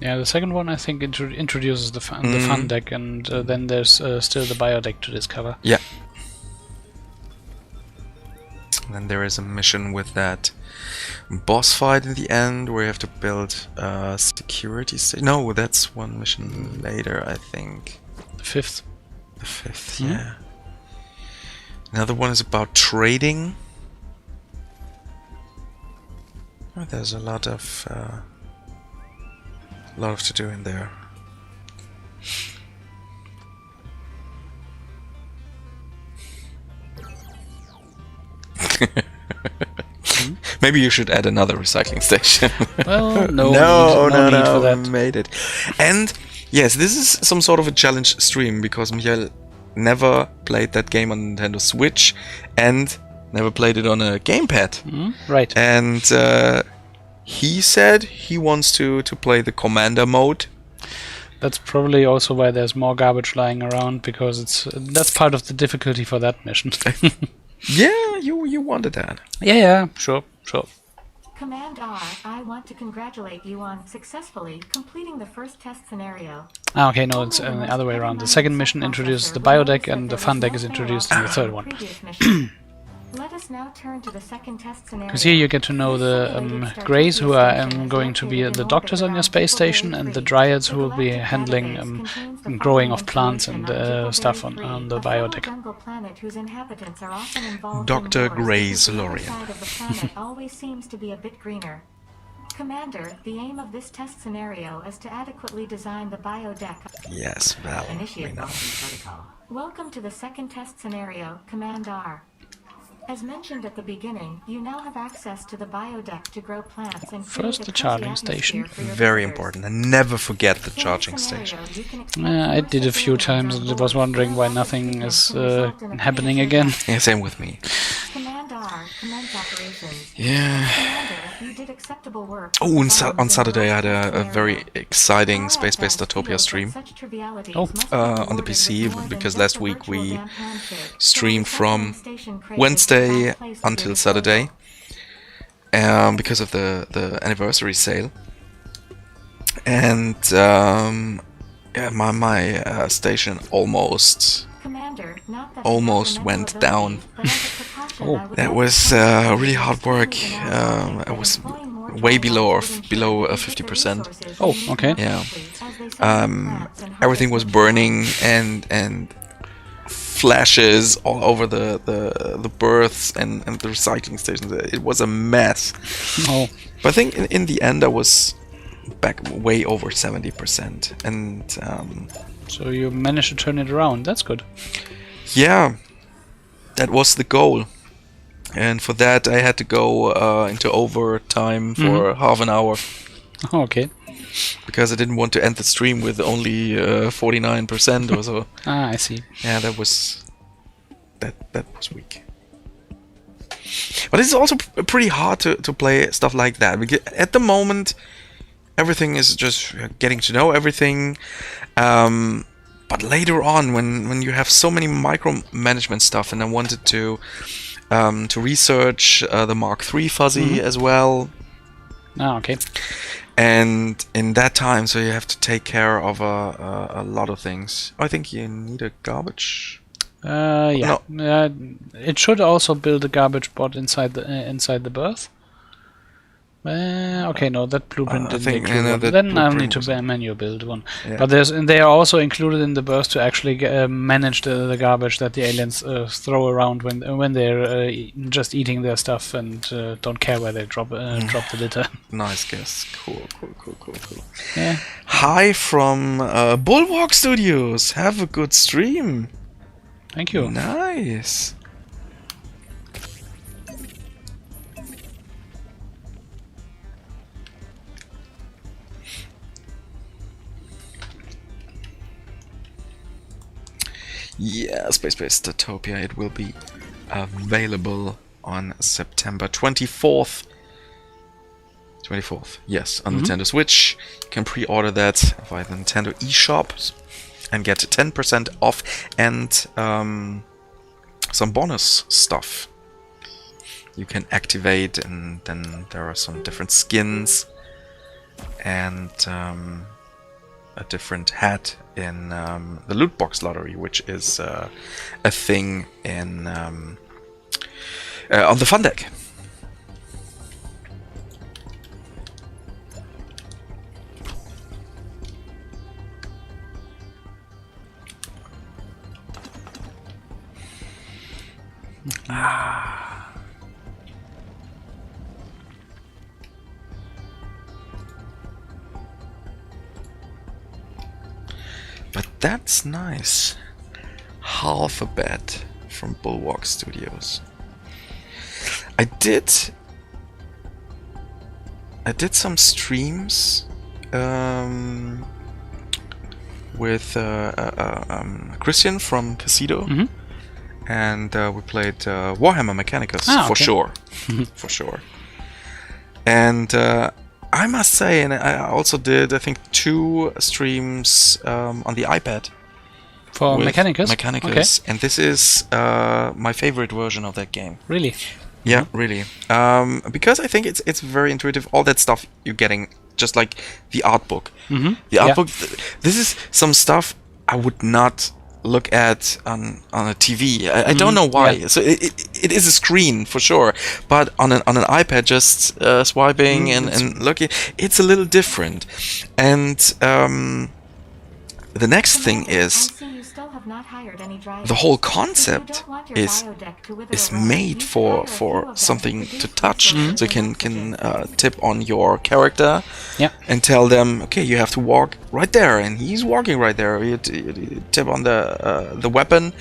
Yeah, the second one I think introduces the fun deck, and then there's still the bio deck to discover. Yeah. And then there is a mission with that boss fight in the end where you have to build a security station. No, that's one mission later, I think. The fifth. The fifth, yeah. Another one is about trading. Oh, there's a lot of to do in there. Maybe you should add another recycling station. Well, no need for that. Made it. And yes, this is some sort of a challenge stream because Michael never played that game on Nintendo Switch and never played it on a gamepad. Right. And he said he wants to play the commander mode. That's probably also why there's more garbage lying around, because that's part of the difficulty for that mission. Yeah, you wanted that. Yeah, sure. Command R, I want to congratulate you on successfully completing the first test scenario. Ah, okay, no, it's the other way around. The second mission introduces the bio deck, and the fun deck is introduced in the third one. Let us now turn to the second test scenario. Because here you get to know the Greys, who are going to be the doctors on your space station, and the Dryads, who will be handling growing of plants and stuff on the bio deck. Dr. Gray's Lorian. Always seems to be a bit greener. Commander, the aim of this test scenario is to adequately design the bio deck. Yes, well, Initiate protocol. Welcome to the second test scenario, Command R. As mentioned at the beginning, you now have access to the biodeck to grow plants and First, the charging station. Very important, and never forget the charging station. I did a few times and I was wondering why nothing is happening again. Yeah, same with me. Command R, commence operations. Yeah. Commander, you did acceptable work. Oh, on Saturday I had a very exciting Spacebase Startopia stream. On the PC, because last week we streamed from Wednesday until Saturday because of the anniversary sale. And yeah, my station almost went down. That was really hard work. I was way below 50%. Oh, okay. Yeah. Everything was burning and flashes all over the berths and the recycling stations. It was a mess. Oh. But I think in the end I was back way over 70%. And so you managed to turn it around. That's good. Yeah, that was the goal. And for that I had to go into overtime for half an hour. Oh, okay. Because I didn't want to end the stream with only 49% or so. Ah, I see. Yeah, that was weak. But it's also pretty hard to play stuff like that. Because at the moment, everything is just getting to know everything. But later on, when you have so many micromanagement stuff, and I wanted to research the Mark III fuzzy as well. Ah, okay. And in that time, so you have to take care of a lot of things. I think you need a garbage. Yeah. No. It should also build a garbage bot inside the berth. Okay, no, that blueprint I didn't think, include one. that Then I'll need blueprint to manual build one. Yeah. But they are also included in the burst to actually manage the garbage that the aliens throw around when they're just eating their stuff and don't care where they drop the litter. Nice guess. Cool. Yeah. Hi from Bulwark Studios. Have a good stream. Thank you. Nice. Yeah, Spacebase Startopia. It will be available on September 24th. 24th, yes, on Nintendo Switch. You can pre-order that via the Nintendo eShop and get 10% off and some bonus stuff you can activate, and then there are some different skins and a different hat in the loot box lottery, which is a thing in on the Fun Deck. But that's nice. Half a bet from Bulwark Studios. I did some streams with Christian from Casido, and we played Warhammer Mechanicus for sure, for sure. And I must say, and I also did, I think, 2 streams on the iPad. For Mechanicus? Mechanicus, and this is my favorite version of that game. Really? Yeah, really. Because I think it's very intuitive. All that stuff you're getting, just like the art book. The art book, this is some stuff I would not look at on a TV. I don't know why. Yeah. So it is a screen for sure, but on an iPad, just swiping and looking, it's a little different. And the next thing is, the whole concept is made for something to touch, so you can tip on your character and tell them, okay, you have to walk right there, and he's walking right there. You tip on the weapon.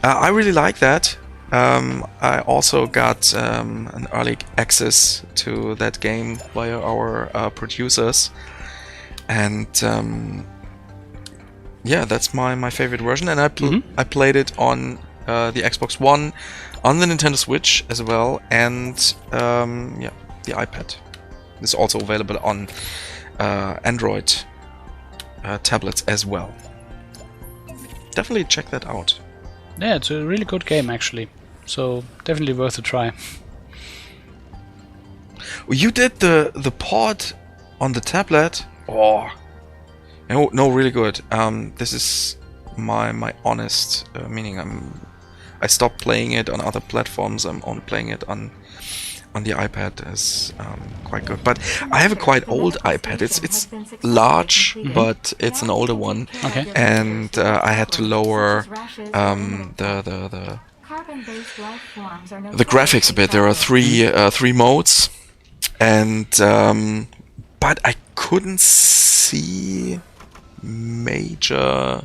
I really like that. I also got an early access to that game via our producers, and yeah, that's my favorite version, and I played it on the Xbox One, on the Nintendo Switch as well, and yeah, the iPad. It's also available on Android tablets as well. Definitely check that out. Yeah, it's a really good game actually, so definitely worth a try. You did the port on the tablet? Oh. No, really good. This is my honest meaning. I stopped playing it on other platforms. I'm only playing it on the iPad. Is quite good. But I have a quite old iPad. It's large, but it's an older one. Okay. And I had to lower the graphics a bit. There are three modes, and but I couldn't see major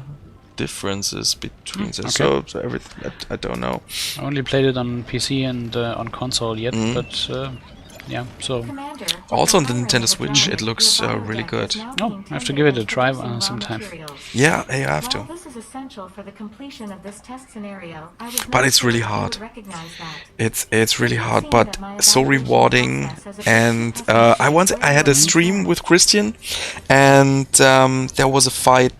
differences between them. So everything, I don't know. I only played it on PC and on console yet, but yeah, so... Also on the Nintendo Switch, it looks really good. Oh, I have to give it a try sometime. Yeah, you have to. But it's really hard. It's really hard, but so rewarding. And I had a stream with Christian, and there was a fight.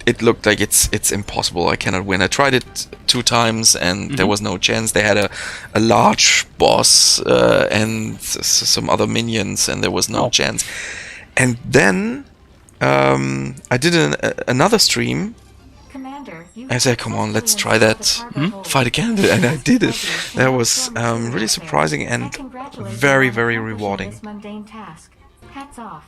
It looked like it's impossible. I cannot win. I tried it 2 times, and there was no chance. They had a large boss and some other minions, and there was no chance. And then I did another stream, I said, come on, let's try that fight again, and I did it. That was really surprising and very, very rewarding. This mundane task. Hats off.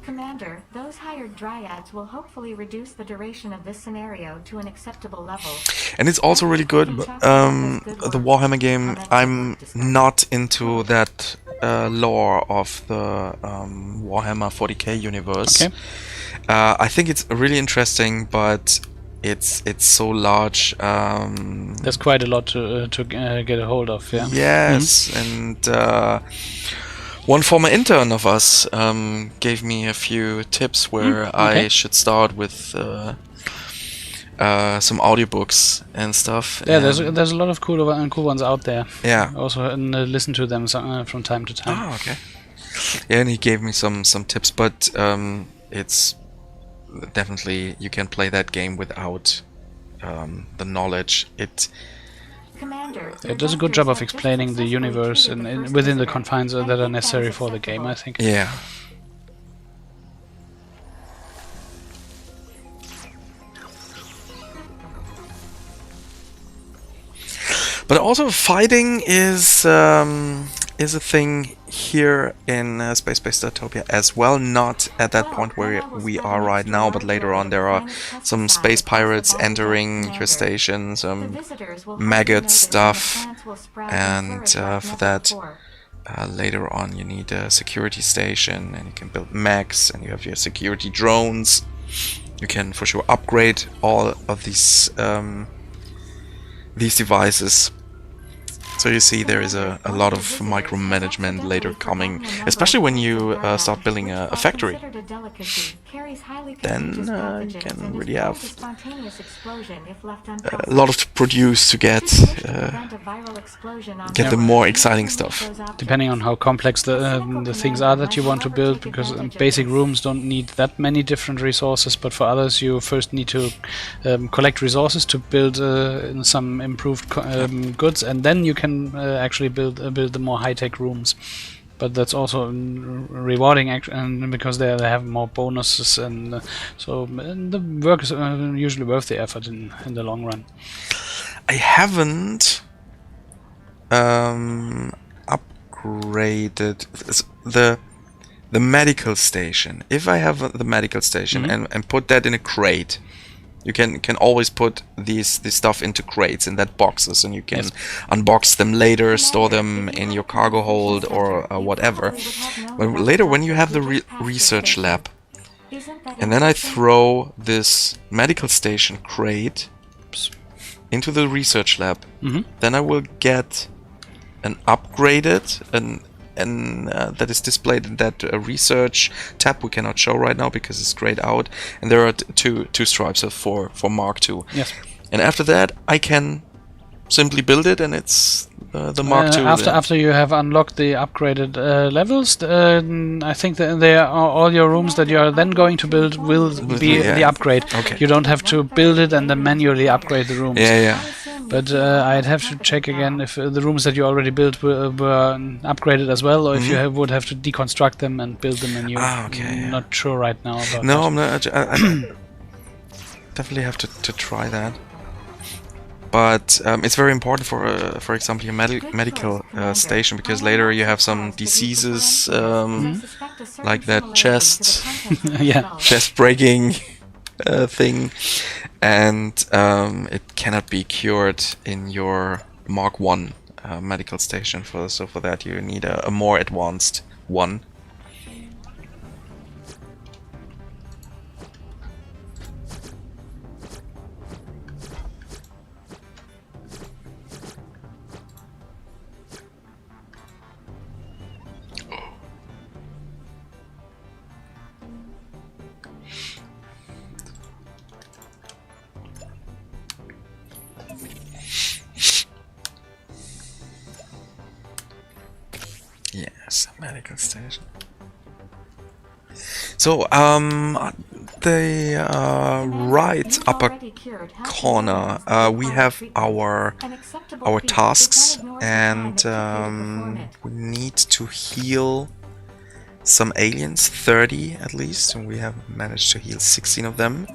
Commander, those hired dryads will hopefully reduce the duration of this scenario to an acceptable level. And it's also really good, the Warhammer game. I'm not into that lore of the Warhammer 40k universe. Okay. I think it's really interesting, but it's so large. There's quite a lot to get a hold of. Yeah. Yes, and one former intern of us gave me a few tips where I should start with some audiobooks and stuff. Yeah, there's a lot of cool ones out there. Yeah. Also, listen to them from time to time. Oh, okay. Yeah, and he gave me some tips, but it's definitely, you can play that game without the knowledge. It does a good job of explaining the universe and within the confines that are necessary for the game, I think. Yeah. But also fighting is a thing here in Spacebase Startopia as well. Not at that point where we are right now, but later on there are some space pirates entering your station, some maggot stuff, and for that later on you need a security station, and you can build mechs, and you have your security drones. You can for sure upgrade all of these devices. So you see there is a lot of micromanagement later coming, especially when you start building a factory. Then you can really have a lot of to produce to get the more exciting stuff. Depending on how complex the things are that you want to build, because basic rooms don't need that many different resources, but for others you first need to collect resources to build some improved goods, and then you can actually build the more high-tech rooms. But that's also rewarding, and because they have more bonuses, and so the work is usually worth the effort in the long run. I haven't upgraded the medical station. If I have the medical station and put that in a crate, you can always put this stuff into crates, in that boxes, and you can unbox them later, store them in your cargo hold or whatever. But later, when you have the research lab, and then I throw this medical station crate into the research lab, then I will get an upgraded and that is displayed in that research tab we cannot show right now because it's grayed out, and there are two stripes for Mark II. Yes. And after that I can simply build it, and it's the Mark II. After you have unlocked the upgraded levels, I think that all your rooms that you are then going to build will be the upgrade. Okay. You don't have to build it and then manually upgrade the rooms. Yeah. But I'd have to check again if the rooms that you already built were upgraded as well, or if you would have to deconstruct them and build them anew. I'm not sure right now about that. I'm not. I definitely have to try that. But it's very important for example, your medical station, because later you have some diseases like that chest breaking thing, and it cannot be cured in your Mark I medical station. So for that you need a more advanced one. Yes, medical station. So, the right upper corner, we have our tasks and we need to heal some aliens, 30 at least, and we have managed to heal 16 of them.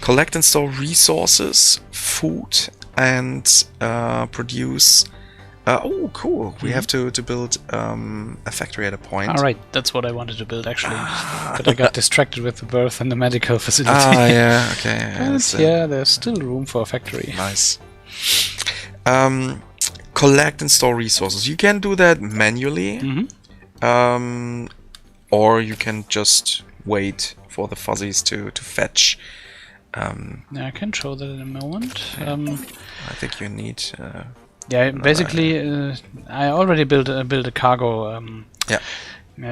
Collect and store resources, food, and produce. Oh, cool! We have to build a factory at a point. All right, that's what I wanted to build actually, but I got distracted with the birth and the medical facility. Ah, yeah, okay. But yeah, there's still room for a factory. Nice. Collect and store resources. You can do that manually, or you can just wait for the fuzzies to fetch. Yeah, I can show that in a moment. I think you need. Yeah, basically, I already built a cargo.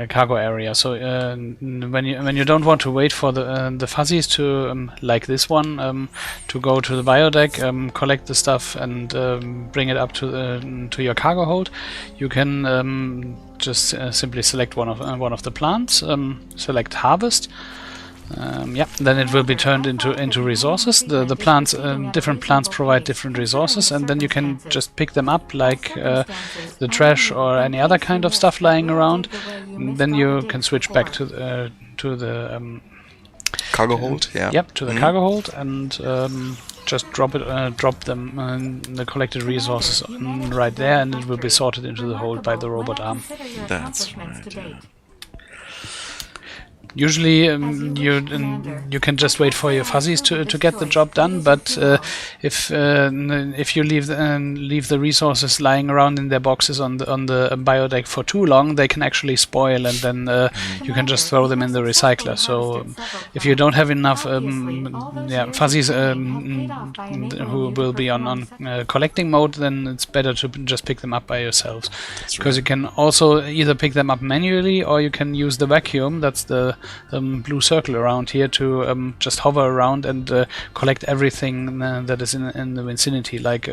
Cargo area. So when you don't want to wait for the fuzzies to like this one to go to the biodeck, collect the stuff and bring it up to your cargo hold, you can just simply select one of the plants, select harvest. Then it will be turned into resources. The plants, different plants provide different resources, and then you can just pick them up like the trash or any other kind of stuff lying around. And then you can switch back to the cargo hold. Yeah. Yep, to the cargo hold, and just drop them the collected resources right there, and it will be sorted into the hold by the robot arm. That's right. Yeah. Usually you can just wait for your fuzzies to get the job done, but if you leave the resources lying around in their boxes on the biodeck for too long, they can actually spoil, and then you can just throw them in the recycler. So if you don't have enough fuzzies who will be on collecting mode, then it's better to just pick them up by yourselves, because you can also either pick them up manually, or you can use the vacuum. That's the blue circle around here to just hover around and collect everything that is in the vicinity. Like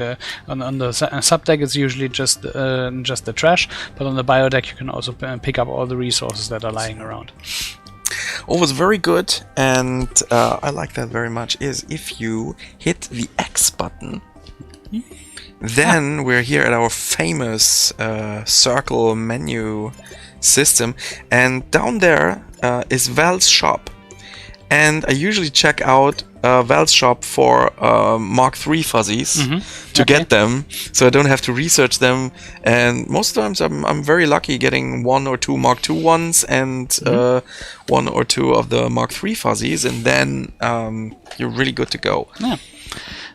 on the subdeck, it's usually just the trash, but on the biodeck you can also pick up all the resources that are lying around. What was very good, and I like that very much, is if you hit the X button, then we're here at our famous circle menu system, and down there is Val's shop, and I usually check out Val's shop for Mark III fuzzies to get them, so I don't have to research them, and most times I'm very lucky getting 1 or 2 Mark II ones and 1 or 2 of the Mark III fuzzies, and then you're really good to go. Yeah.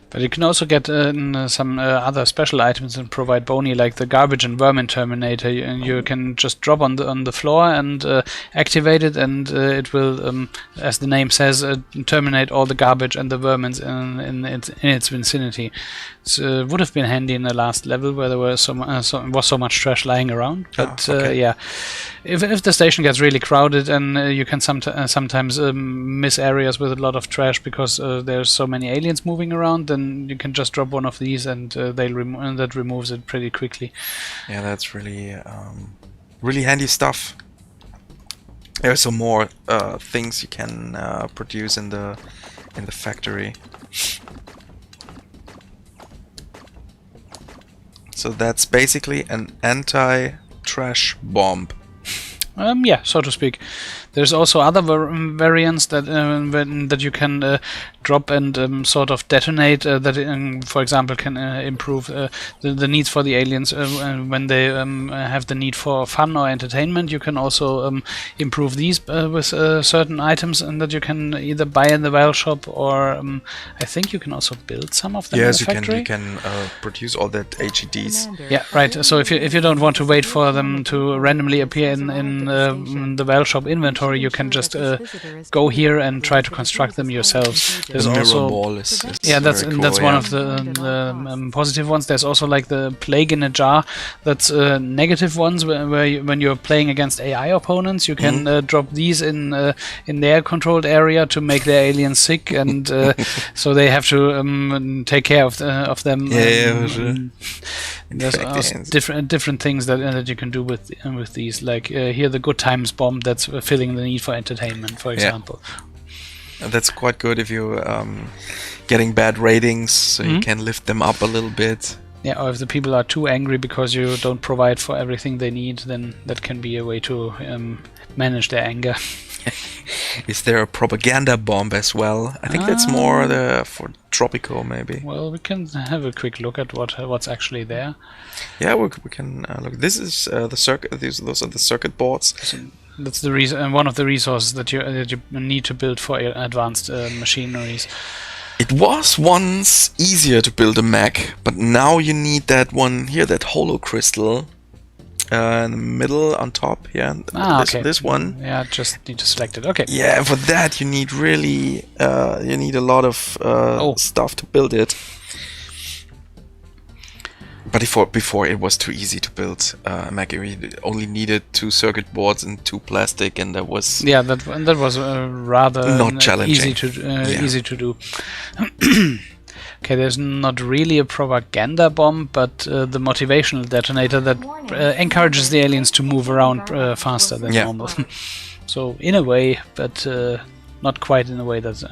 But you can also get some other special items and provide boni, like the garbage and vermin terminator. And you can just drop on the floor and activate it, and it will, as the name says, terminate all the garbage and the vermin in its vicinity. It would have been handy in the last level where there was so much trash lying around. But yeah, if the station gets really crowded, and you can sometimes miss areas with a lot of trash because there's so many aliens moving around, then you can just drop one of these, and that removes it pretty quickly. Yeah, that's really really handy stuff. There are some more things you can produce in the factory. So that's basically an anti-trash bomb. Yeah, so to speak. There's also other variants that you can drop and sort of detonate that, for example, can improve the needs for the aliens when they have the need for fun or entertainment. You can also improve these with certain items, and that you can either buy in the Valve shop, or I think you can also build some of them in the factory. Yes, you can produce all that HEDs. Yeah, right. So if you don't want to wait for them to randomly appear in the Valve shop inventory, you can just go here and try to construct them yourselves. There's also ball is that's cool, one of the positive ones. There's also like the plague in a jar. That's negative ones where when you're playing against AI opponents, you can drop these in their controlled area to make their aliens sick, and so they have to take care of them. Yeah, sure. There's also different things that you can do with these. Like here, the good times bomb that's filling the need for entertainment, for example. And that's quite good if you're getting bad ratings, so you can lift them up a little bit. Yeah, or if the people are too angry because you don't provide for everything they need, then that can be a way to manage their anger. Is there a propaganda bomb as well? I think that's more for Tropico, maybe. Well, we can have a quick look at what's actually there. Yeah, we can look. This is the circuit. Those are the circuit boards. So that's the reason, one of the resources that you need to build for advanced machineries. It was once easier to build a mech, but now you need that one here, that holo crystal, in the middle on top. Yeah, okay. This one. Yeah, just need to select it. Okay. Yeah, for that you need really you need a lot of stuff to build it. But before it was too easy to build a mech. You only needed 2 circuit boards and 2 plastic, and that was that was rather not challenging. easy to do. Okay, there's not really a propaganda bomb, but the motivational detonator that encourages the aliens to move around faster than normal. So in a way, but not quite in a way that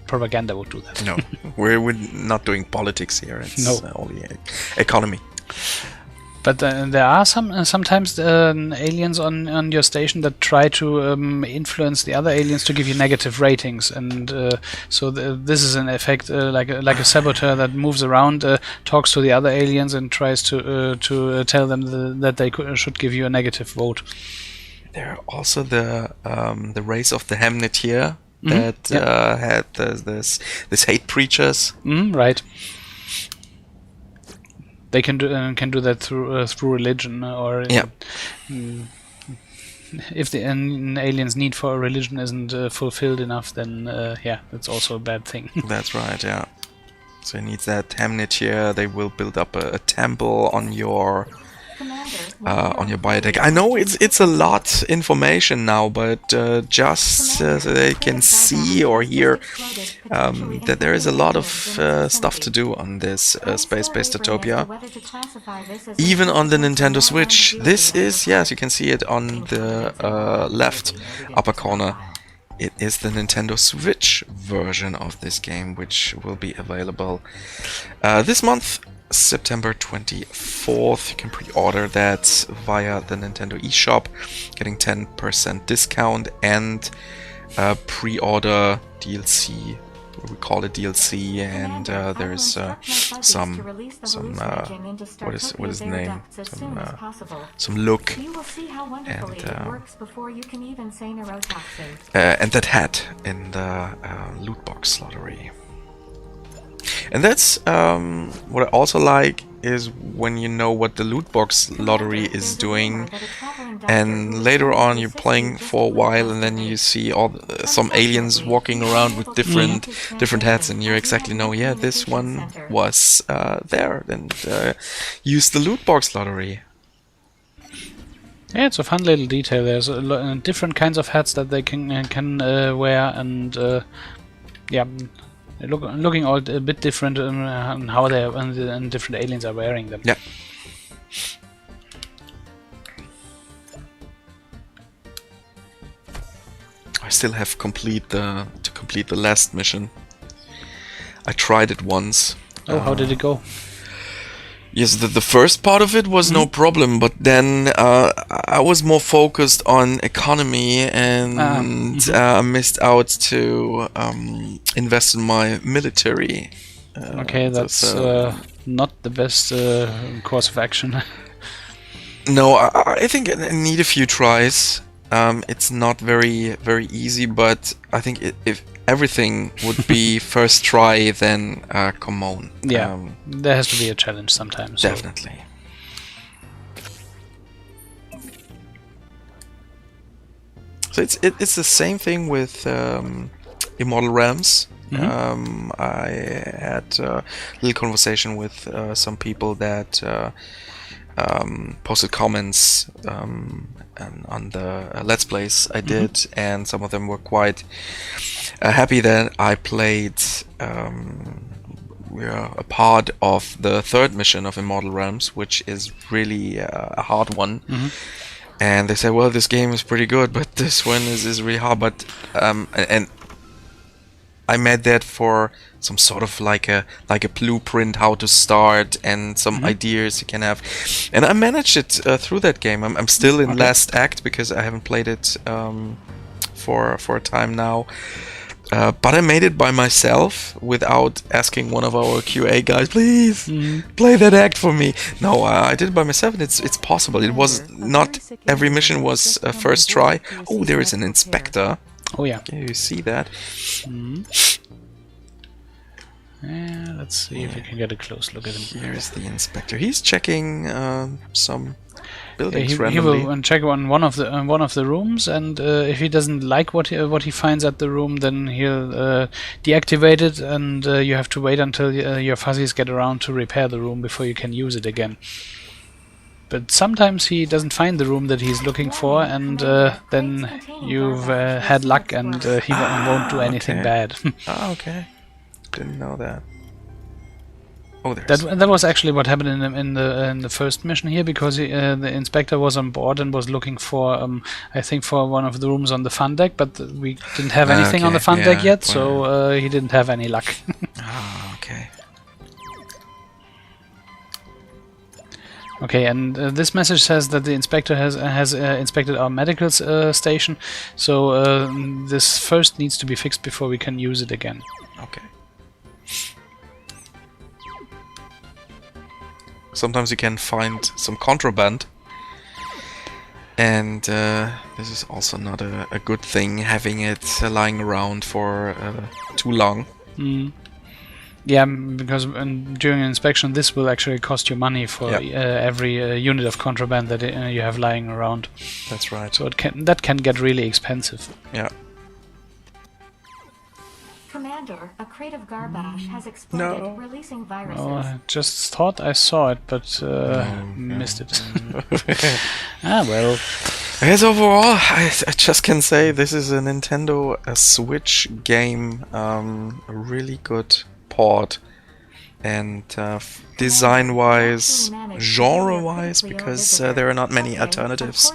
propaganda would do that. No, we're not doing politics here. It's only economy. But there are sometimes aliens on your station that try to influence the other aliens to give you negative ratings, and so this is an effect like a saboteur that moves around, talks to the other aliens, and tries to tell them that they should give you a negative vote. There are also the race of the Hamnet here that had this hate preachers. Right. They can do that through religion, or if the alien's need for a religion isn't fulfilled enough, then that's also a bad thing. That's right. Yeah. So it needs that Hamnet here. They will build up a temple on your biotech. I know it's a lot information now, but just so they can see or hear that there is a lot of stuff to do on this Spacebase Startopia. Even on the Nintendo Switch. This is, yes, you can see it on the left upper corner. It is the Nintendo Switch version of this game, which will be available this month, September 24th. You can pre-order that via the Nintendo eShop, getting 10% discount and pre-order DLC. We call it DLC, and there's some what is the name? Some look, and that hat in the loot box lottery. And that's what I also like is when you know what the loot box lottery is doing, and later on you're playing for a while, and then you see some aliens walking around with different hats, and you exactly know, yeah, this one was there, and use the loot box lottery. Yeah, it's a fun little detail. There's different kinds of hats that they can wear, and looking all a bit different on how they and different aliens are wearing them. Yeah. I still have to complete the last mission. I tried it once. Oh, how did it go? Yes, the first part of it was no problem, but then I was more focused on economy, and missed out to invest in my military. Okay, that's not the best course of action. No, I think I need a few tries. It's not very easy, but I think if everything would be first try, then come on. Yeah, there has to be a challenge sometimes. So. Definitely. So it's the same thing with Immortal Realms. I had a little conversation with some people that posted comments on the Let's Plays I did, and some of them were quite happy that I played a part of the third mission of Immortal Realms, which is really a hard one. And they said, well, this game is pretty good, but this one is really hard. But and I made that for some sort of like a blueprint how to start and some ideas you can have, and I managed it through that game. I'm still in last act because I haven't played it for a time now. But I made it by myself without asking one of our QA guys, please play that act for me. No, I did it by myself, and it's possible. It was not every mission was first try. Oh, there is an inspector. Oh yeah. Can you see that? Yeah, let's see if we can get a close look at him. Here is the inspector. He's checking some buildings He randomly. will check on one of the rooms, and if he doesn't like what he finds at the room, then he'll deactivate it, and you have to wait until your fuzzies get around to repair the room before you can use it again. But sometimes he doesn't find the room that he's looking for, and then you've had luck, and he won't do anything bad. Ah, okay. Didn't know that. Oh, there's That was actually what happened in the first mission here, because the inspector was on board and was looking for I think for one of the rooms on the fun deck, but we didn't have anything on the fun deck yet, so he didn't have any luck. Ah, okay. Okay, and this message says that the inspector has inspected our medical station, so this first needs to be fixed before we can use it again. Okay. Sometimes you can find some contraband, and this is also not a good thing, having it lying around for too long. Yeah, because during an inspection this will actually cost you money for every unit of contraband that you have lying around. That's right. So that can get really expensive. Yeah. Commander, a crate of garbage has exploded, releasing viruses. Oh, I just thought I saw it, but missed it. Ah, well. Yes, overall, I just can say this is a Nintendo Switch game, a really good port, and design-wise, genre-wise, because there are not many alternatives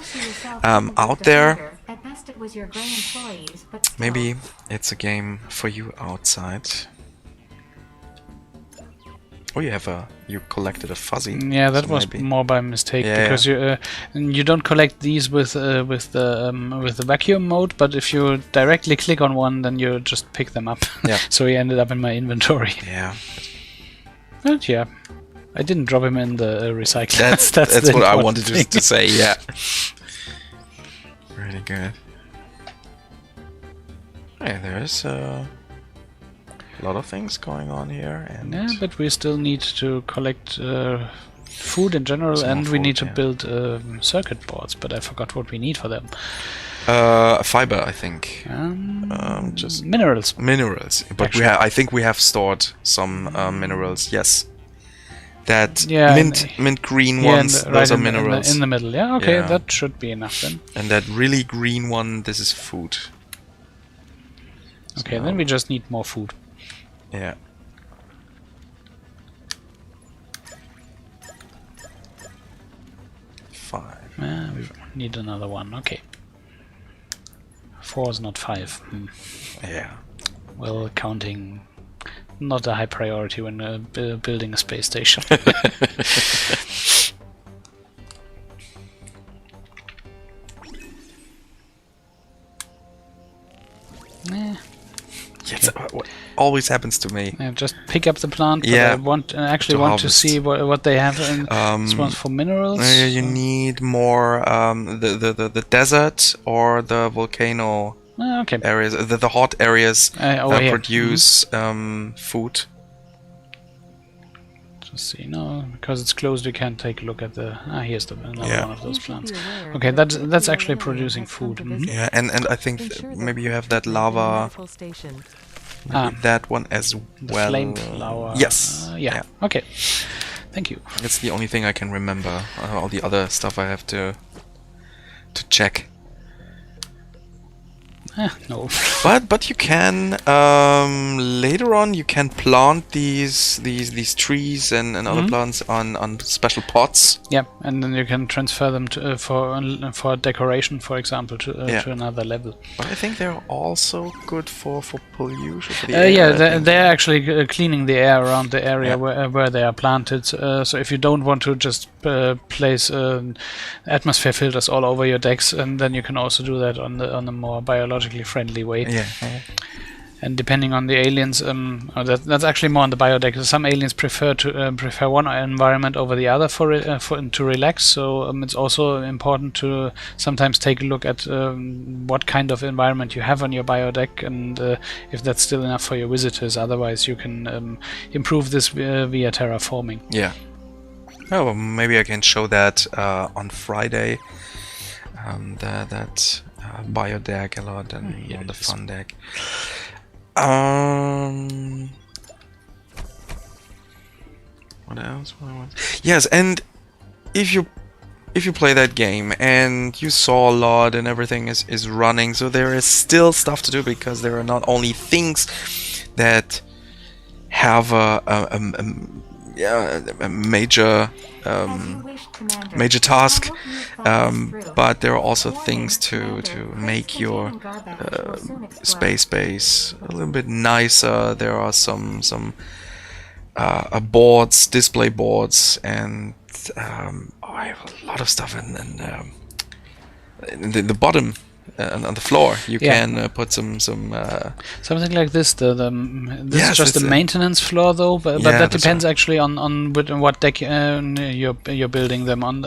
out there. At best it was your gray employees, but still. Maybe it's a game for you outside. Oh, you collected a fuzzy. Yeah, that so was maybe. more by mistake, Yeah, because you don't collect these with the vacuum mode, but if you directly click on one, then you just pick them up. Yeah. So he ended up in my inventory. Yeah. But yeah, I didn't drop him in the recycler. That's the what I important wanted thing. to say. Yeah. Really good. Yeah, there's a lot of things going on here, and Yeah, but we still need to collect food in general, Some and more we food, need to yeah. build circuit boards, but I forgot what we need for them. fiber, I think. Just Minerals. minerals. But Actually. I think we have stored some minerals. Yes. That Yeah, mint green Yeah, ones. right Those are in the- minerals. in the middle. Yeah, okay, Yeah. that should be enough then. And that really green one. This is food. Okay, So- then we just need more food. Yeah. Five. We need another one. Okay. 4 is not 5. Yeah. Well, counting not a high priority when building a space station. Yes, what always happens to me. Yeah, just pick up the plant. But Yeah, I want actually to want to harvest. see what they have. This one's for minerals. You need more the desert or the volcano Okay. areas. The hot areas Over here. produce food. Just see, no, because it's closed, we can't take a look at the. Here's another Yeah. one of those plants. Okay, that's actually producing food. Yeah, and I think maybe you have that lava. Maybe that one as The well. flame flower. Yes. Yeah. Okay. Thank you. That's the only thing I can remember. All the other stuff I have to check. No. But you can later on you can plant these trees and other plants on special pots. Yeah, and then you can transfer them to, for decoration, for example, to another level. But I think they're also good for pollution. For the air, yeah, they're actually cleaning the air around the area where they are planted. So if you don't want to just place atmosphere filters all over your decks, and then you can also do that on a more biologically friendly way. Yeah. And depending on the aliens, that's actually more on the biodeck. Some aliens prefer one environment over the other to relax. So it's also important to sometimes take a look at what kind of environment you have on your biodeck, and if that's still enough for your visitors. Otherwise, you can improve this via terraforming. Yeah. Oh, well, maybe I can show that on Friday. That biodeck a lot and on the fun deck. What else? Yes, and if you play that game and you saw a lot and everything is running, so there is still stuff to do, because there are not only things that have a major major task, but there are also things to make your space base a little bit nicer. There are some boards, display boards, and I have a lot of stuff in the bottom. On the floor, you can put some something like this. This is just the maintenance floor, though, but that depends actually on what deck you're building them on.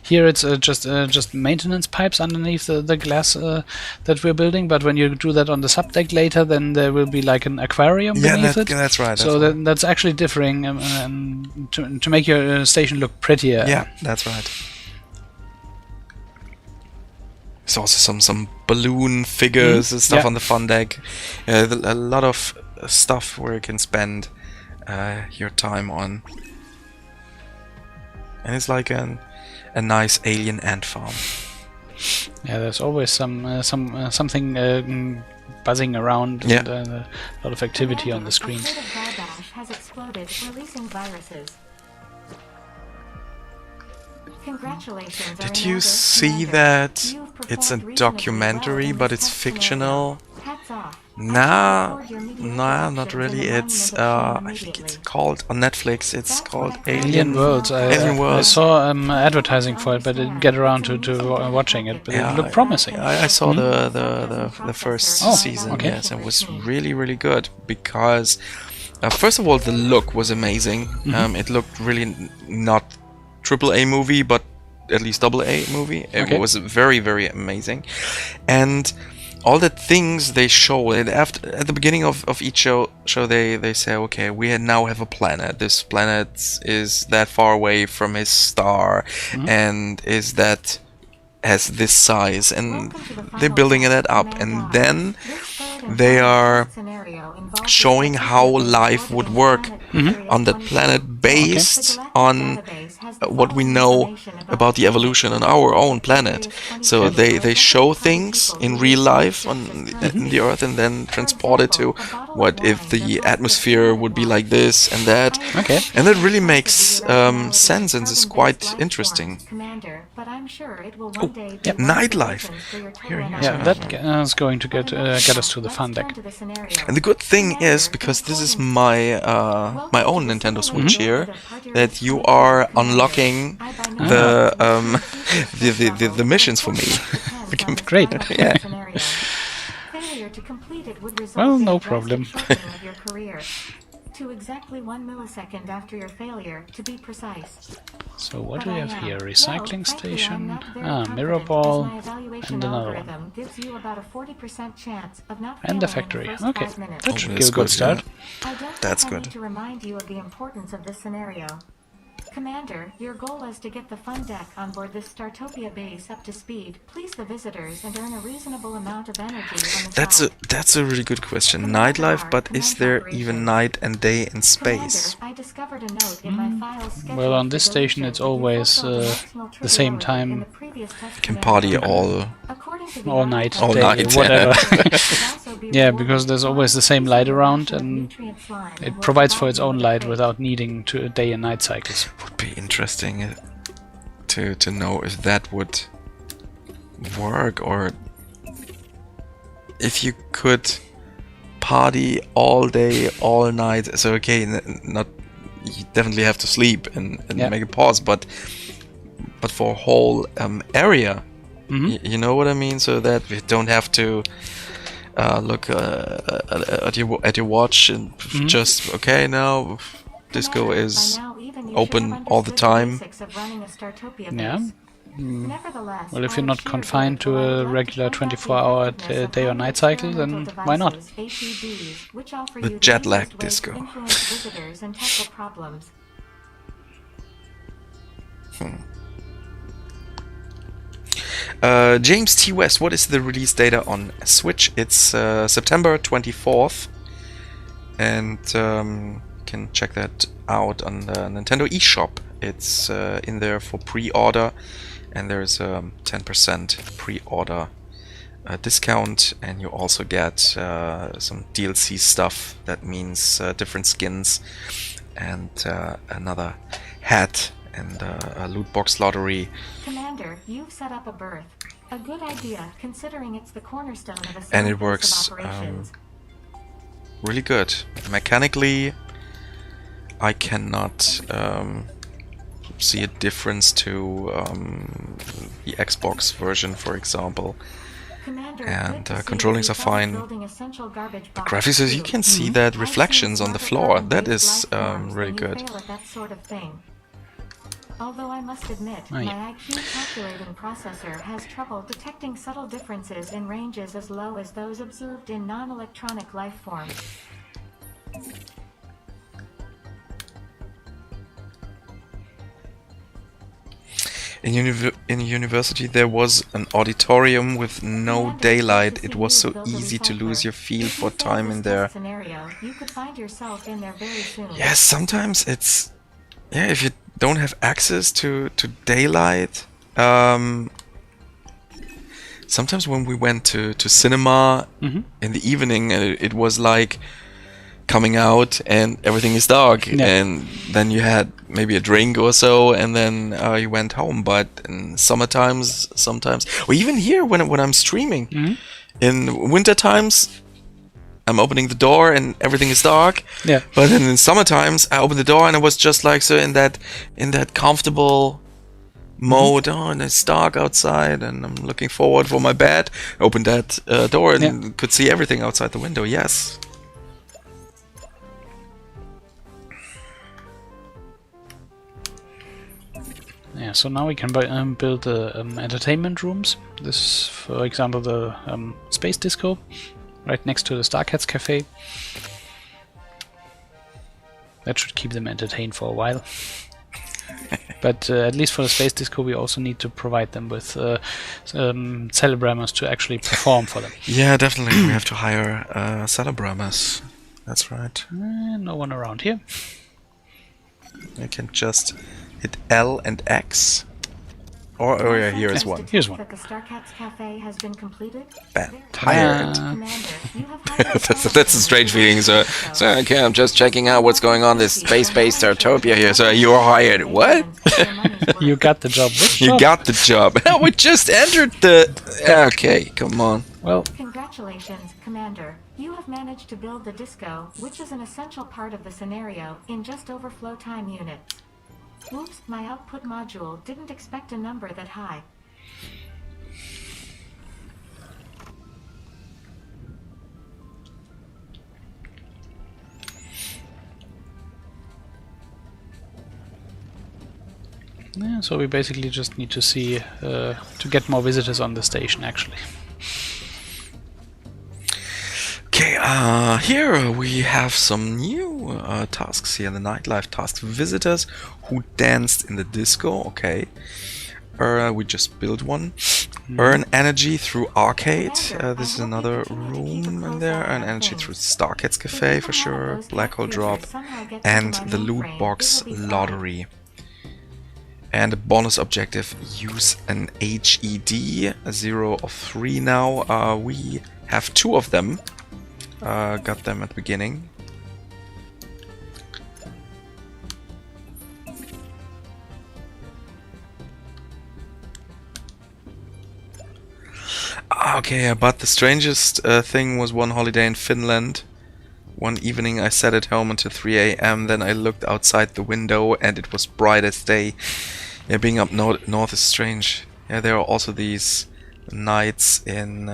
Here it's just maintenance pipes underneath the glass that we're building. But when you do that on the sub deck later, then there will be like an aquarium beneath it. That's right. So that's actually differing to make your station look prettier. Yeah, that's right. There's also some balloon figures and stuff on the fun deck. A lot of stuff where you can spend your time on. And it's like a nice alien ant farm. Yeah, there's always something buzzing around and a lot of activity on the screen. Has exploded, releasing viruses. Congratulations. Did you see that it's a documentary, but it's fictional? Nah, not really. It's I think it's called on Netflix. It's called Alien Worlds. I saw advertising for it, but I didn't get around to watching it. But it looked promising. I saw the first season. Okay. Yes, it was really good, because first of all, the look was amazing. It looked really not AAA movie, but at least AA movie. It was very amazing, and all the things they show at the beginning of each show they say, okay, we now have a planet. This planet is that far away from his star, and has this size, and they're building it up, and then they are showing how life would work on that planet based on what we know about the evolution on our own planet. So they show things in real life on the Earth, and then transport it to what if the atmosphere would be like this and that. And that really makes sense, and is quite interesting. Nightlife. Yeah, that is going to get us to the fun deck. And the good thing is, because this is my my own Nintendo Switch here, that you are unlocking the missions for me. Great. Yeah. Well, no problem. To exactly 1 millisecond after your failure, to be precise. So what do we have here? Recycling station, mirror ball, and another one. Gives you about a 40% chance of not and the factory. Okay, that should give a good start. That's good. I need to remind you of the importance of this scenario. Commander, your goal is to get the fun deck on board this Startopia base up to speed. Please the visitors and earn a reasonable amount of energy on the That's a really good question. Nightlife, but is there even night and day in space? I discovered a note in my files. Well, on this station it's always the same time. You can party all According to the all night, All day, night, whatever. also be Yeah, rewarded because there's with always one the same piece light of around, ration of and nutrient slime it will provides for provide its you own with a light crate. without needing to day and night cycles. Would be interesting to know if that would work, or if you could party all day, all night. So okay, not you definitely have to sleep and Yeah. make a pause, but for a whole area, you know what I mean. So that we don't have to look at your watch and just okay now. Disco Commander, is by now even you open should have all the understood time. basics of running a Startopia Yeah. base. Nevertheless, Well, if out you're of not sheer confined goodwill, to I would a like to regular point out the 24-hour effectiveness of day or highly night cycle, experimental then why not? devices, HEDs, which offer The you jet lag easiest ways disco. to influence visitors and tackle problems. James T. West, what is the release data on Switch? It's September 24th, and you can check that out on the Nintendo eShop. It's in there for pre-order, and there's a 10% pre-order discount, and you also get some DLC stuff. That means different skins and another hat and a loot box lottery. Commander, you've set up a berth. A good idea, considering it's the cornerstone of a And sound it base works of operations. really good. Mechanically, I cannot see a difference to the Xbox version, for example. Commander, And good to see controllings you are thought of fine. building essential garbage The box graphics, as you too. can see that I've reflections seen on the smarter floor. That garden-based is life forms really than you good. fail at that sort of thing. Although I must admit, Oh, yeah. my IQ calculating processor has trouble detecting subtle differences in ranges as low as those observed in non-electronic life forms. In university, there was an auditorium with no Commander, daylight. good to It see was you've so built a easy to lose recycler. your feel If for you fail time this in test there. scenario, you could find yourself in there very soon. Yes, sometimes it's if you don't have access to daylight. Sometimes when we went to cinema in the evening, it was like coming out and everything is dark, Yeah. and then you had maybe a drink or so, and then you went home. But in sometimes, or even here when I'm streaming, in winter times, I'm opening the door and everything is dark. Yeah. But then in summer times, I opened the door and I was just like so in that comfortable mode. Oh, and it's dark outside, and I'm looking forward for my bed. I opened that door and could see everything outside the window. Yes. Yeah, so now we can build the entertainment rooms. This is, for example, the Space Disco, right next to the Starcats Cafe. That should keep them entertained for a while. But at least for the Space Disco, we also need to provide them with celebrammers to actually perform for them. Yeah, definitely. We have to hire celebrammers. That's right. No one around here. You can just hit L and X. Oh yeah, here is one. Here's one. That the Starcats Cafe has been completed. Bad. Hired. Commander, you have hired That's a strange feeling. So okay, I'm just checking out what's going on this Spacebase Startopia here. So you're hired. What? You got the job. Which You job? got the job. We just entered the... Okay, come on. Well, Congratulations, Commander. You have managed to build the disco, which is an essential part of the scenario, in just overflow time units. Oops, my output module didn't expect a number that high. yeah, so we basically just need to see to get more visitors on the station, actually. Okay, here we have some new tasks here. The nightlife tasks. Visitors who danced in the disco. Okay. We just built one. Earn energy through arcade. This is another room in there. Earn energy through Starcats Cafe for sure. Black Hole Drop. And the loot box lottery. And a bonus objective, use an HED, 0 of 3 now. We have 2 of them. Got them at the beginning. Okay, but the strangest thing was one holiday in Finland. One evening I sat at home until 3 AM, then I looked outside the window and it was bright as day. Yeah, being up north is strange. Yeah, there are also these nights in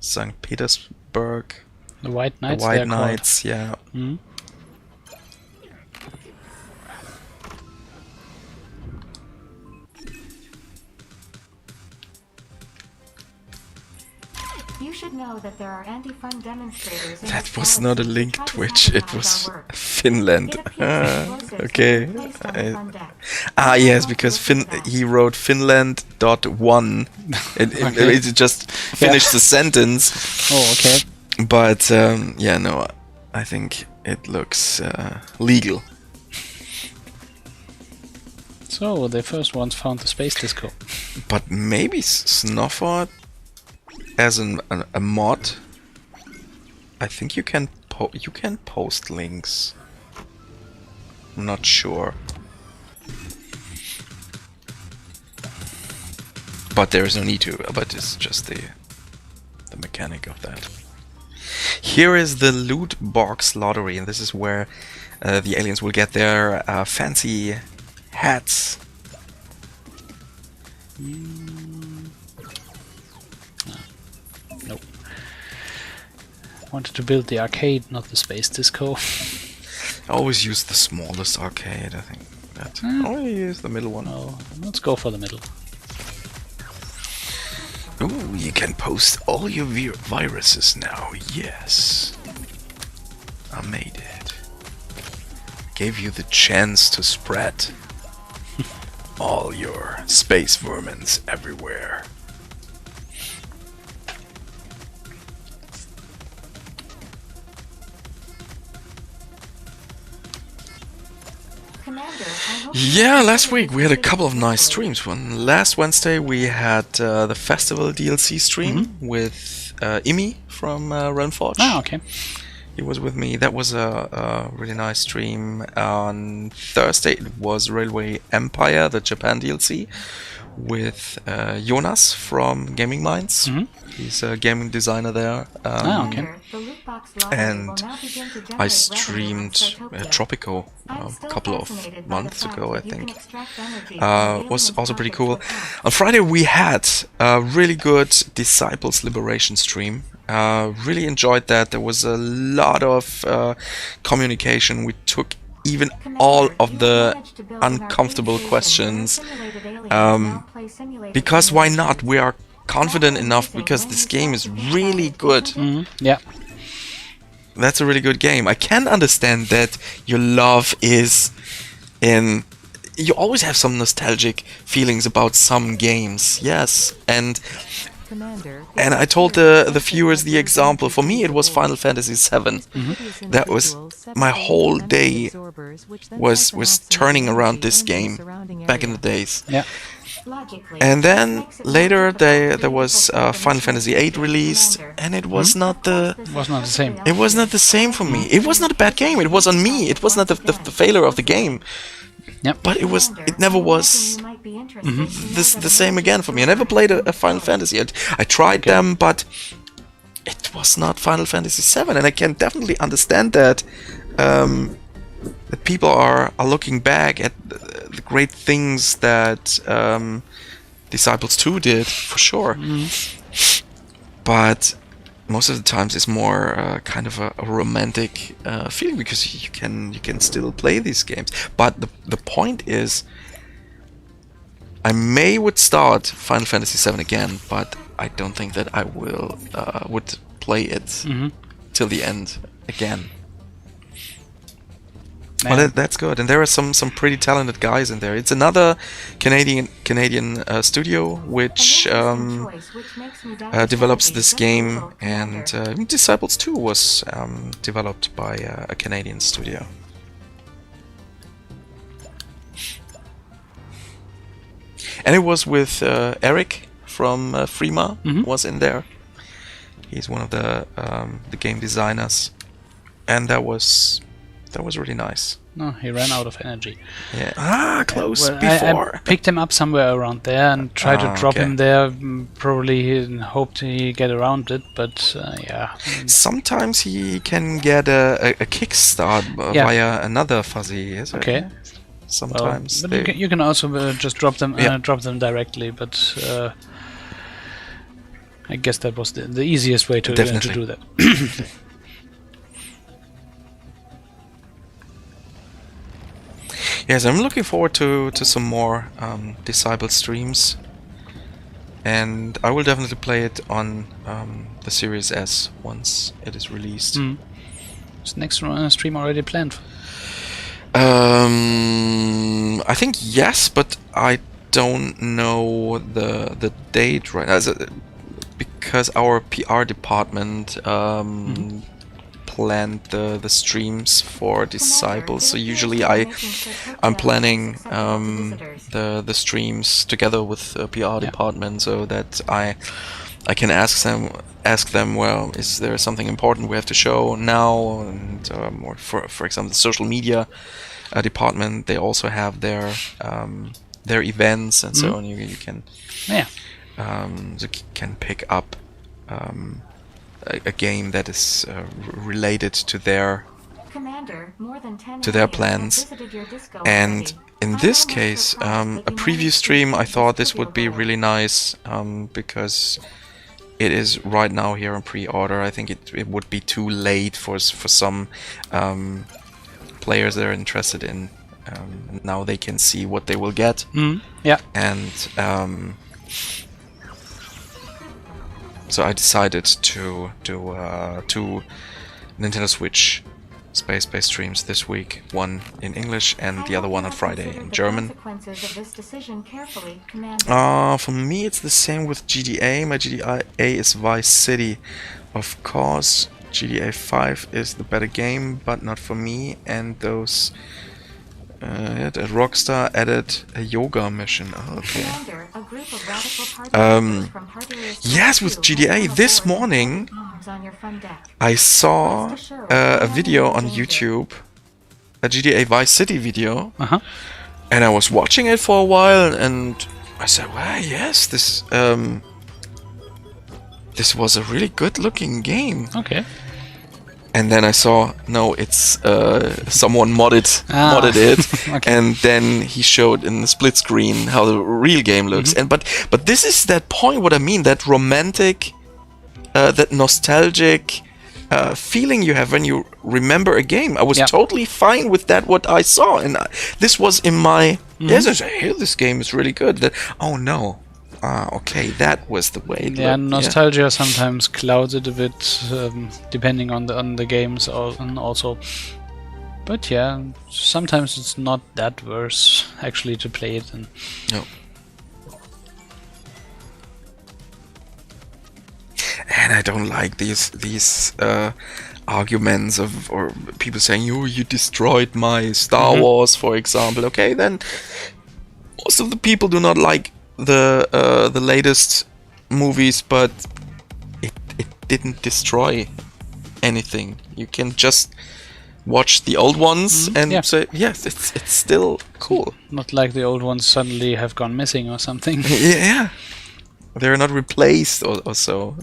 St. Petersburg. The White Knights. The White Knights, yeah. Mm-hmm. You should know that there are anti-fun demonstrators in That this was galaxy not a who link try to Twitch, it sabotage was our work. Finland. It appears explosives Okay. have been placed on the fun deck. Yes, because he wrote Finland.1. It just finished the sentence. Oh, okay. But yeah, no, I think it looks legal. So the first ones found the space disco. But maybe Snuffer as a mod. I think you can post links. I'm not sure. But there is no need to, but it's just the mechanic of that. Here is the loot box lottery, and this is where the aliens will get their fancy hats. Nope. Wanted to build the arcade, not the space disco. I always use the smallest arcade, I think. I only use the middle one. No, let's go for the middle. Ooh, you can post all your viruses now. Yes. I made it. Gave you the chance to spread all your space vermins everywhere. Yeah, last week we had a couple of nice streams. Last Wednesday we had the festival DLC stream with Imi from Realmforge. Ah, okay. He was with me. That was a really nice stream. On Thursday it was Railway Empire, the Japan DLC, with Jonas from Gaming Minds. He's a gaming designer there. Okay. And I streamed Tropico a couple of months ago, I think. Was also pretty cool. On Friday we had a really good Disciples Liberation stream. Really enjoyed that. There was a lot of communication. We took even all of the uncomfortable questions. Because why not? We are confident enough because this game is really good. Yeah. That's a really good game. I can understand that your love is in... You always have some nostalgic feelings about some games, yes. And I told the viewers the example. For me, it was Final Fantasy VII. That was my whole day was turning around this game back in the days. Yeah. And then later there was Final Fantasy VIII released, and it was not the... Was not the same. It was not the same for me. It was not a bad game. It was on me. It was not the failure of the game. Yep. But it never was the same again for me. I never played a Final Fantasy. I tried them, but it was not Final Fantasy VII, and I can definitely understand that that people are looking back at the great things that Disciples 2 did, for sure. But most of the times it's more kind of a romantic feeling because you can still play these games. But the point is, I would start Final Fantasy VII again, but I don't think that I would play it till the end again. Well, that's good, and there are some pretty talented guys in there. It's another Canadian studio which develops this game, and Disciples 2 was developed by a Canadian studio. And it was with Eric from Freema Mhm. was in there. He's one of the game designers, and that was really nice. No, he ran out of energy. Yeah. Close Well, before. I picked him up somewhere around there and tried to drop okay. him there. Probably he hoped he get around it, but yeah. Sometimes he can get a kickstart Yeah. via another fuzzy. Is it? Okay. Sometimes. But they- you can also just drop them Yeah. drop them directly. But I guess that was the easiest way to Definitely. do that. Yes, I'm looking forward to some more Disciple streams, and I will definitely play it on the Series S once it is released. Is next stream already planned? I think yes, but I don't know the date right now, because our PR department planned the streams for Disciples. So usually I'm planning the streams together with the PR department, so that I can ask them, well, is there something important we have to show now? And or for example, the social media department, they also have their events and so on. You can pick up a game that is related to their plans. And in this case, a preview stream, I thought this would be really nice, because it is right now here on pre-order. I think it would be too late for some players that are interested in. Now they can see what they will get. Yeah. And so I decided to do 2 Nintendo Switch Spacebase streams this week. One in English and the other one on Friday in German. For me it's the same with GDA. My GDA is Vice City. Of course, GDA 5 is the better game, but not for me. And those... Rockstar added a yoga mission. Oh, okay. Yes, with GDA, this morning I saw a video on YouTube, a GDA Vice City video, and I was watching it for a while, and I said, well, yes, this was a really good-looking game. Okay. And then I saw, no, it's someone modded it, Okay. and then he showed in the split screen how the real game looks. And but this is that point, what I mean, that romantic, that nostalgic feeling you have when you remember a game. I was totally fine with that, what I saw, and this was in my yes. I said, hey, this game is really good. That, oh no. Okay, that was the way it looked. Nostalgia sometimes clouds it a bit, depending on the games also. But yeah, sometimes it's not that worse actually to play it. No. And I don't like these arguments or people saying, you destroyed my Star Wars, for example. Okay, then most of the people do not like the latest movies, but it didn't destroy anything. You can just watch the old ones and say, yes, it's still cool. Not like the old ones suddenly have gone missing or something. Yeah, they're not replaced or so.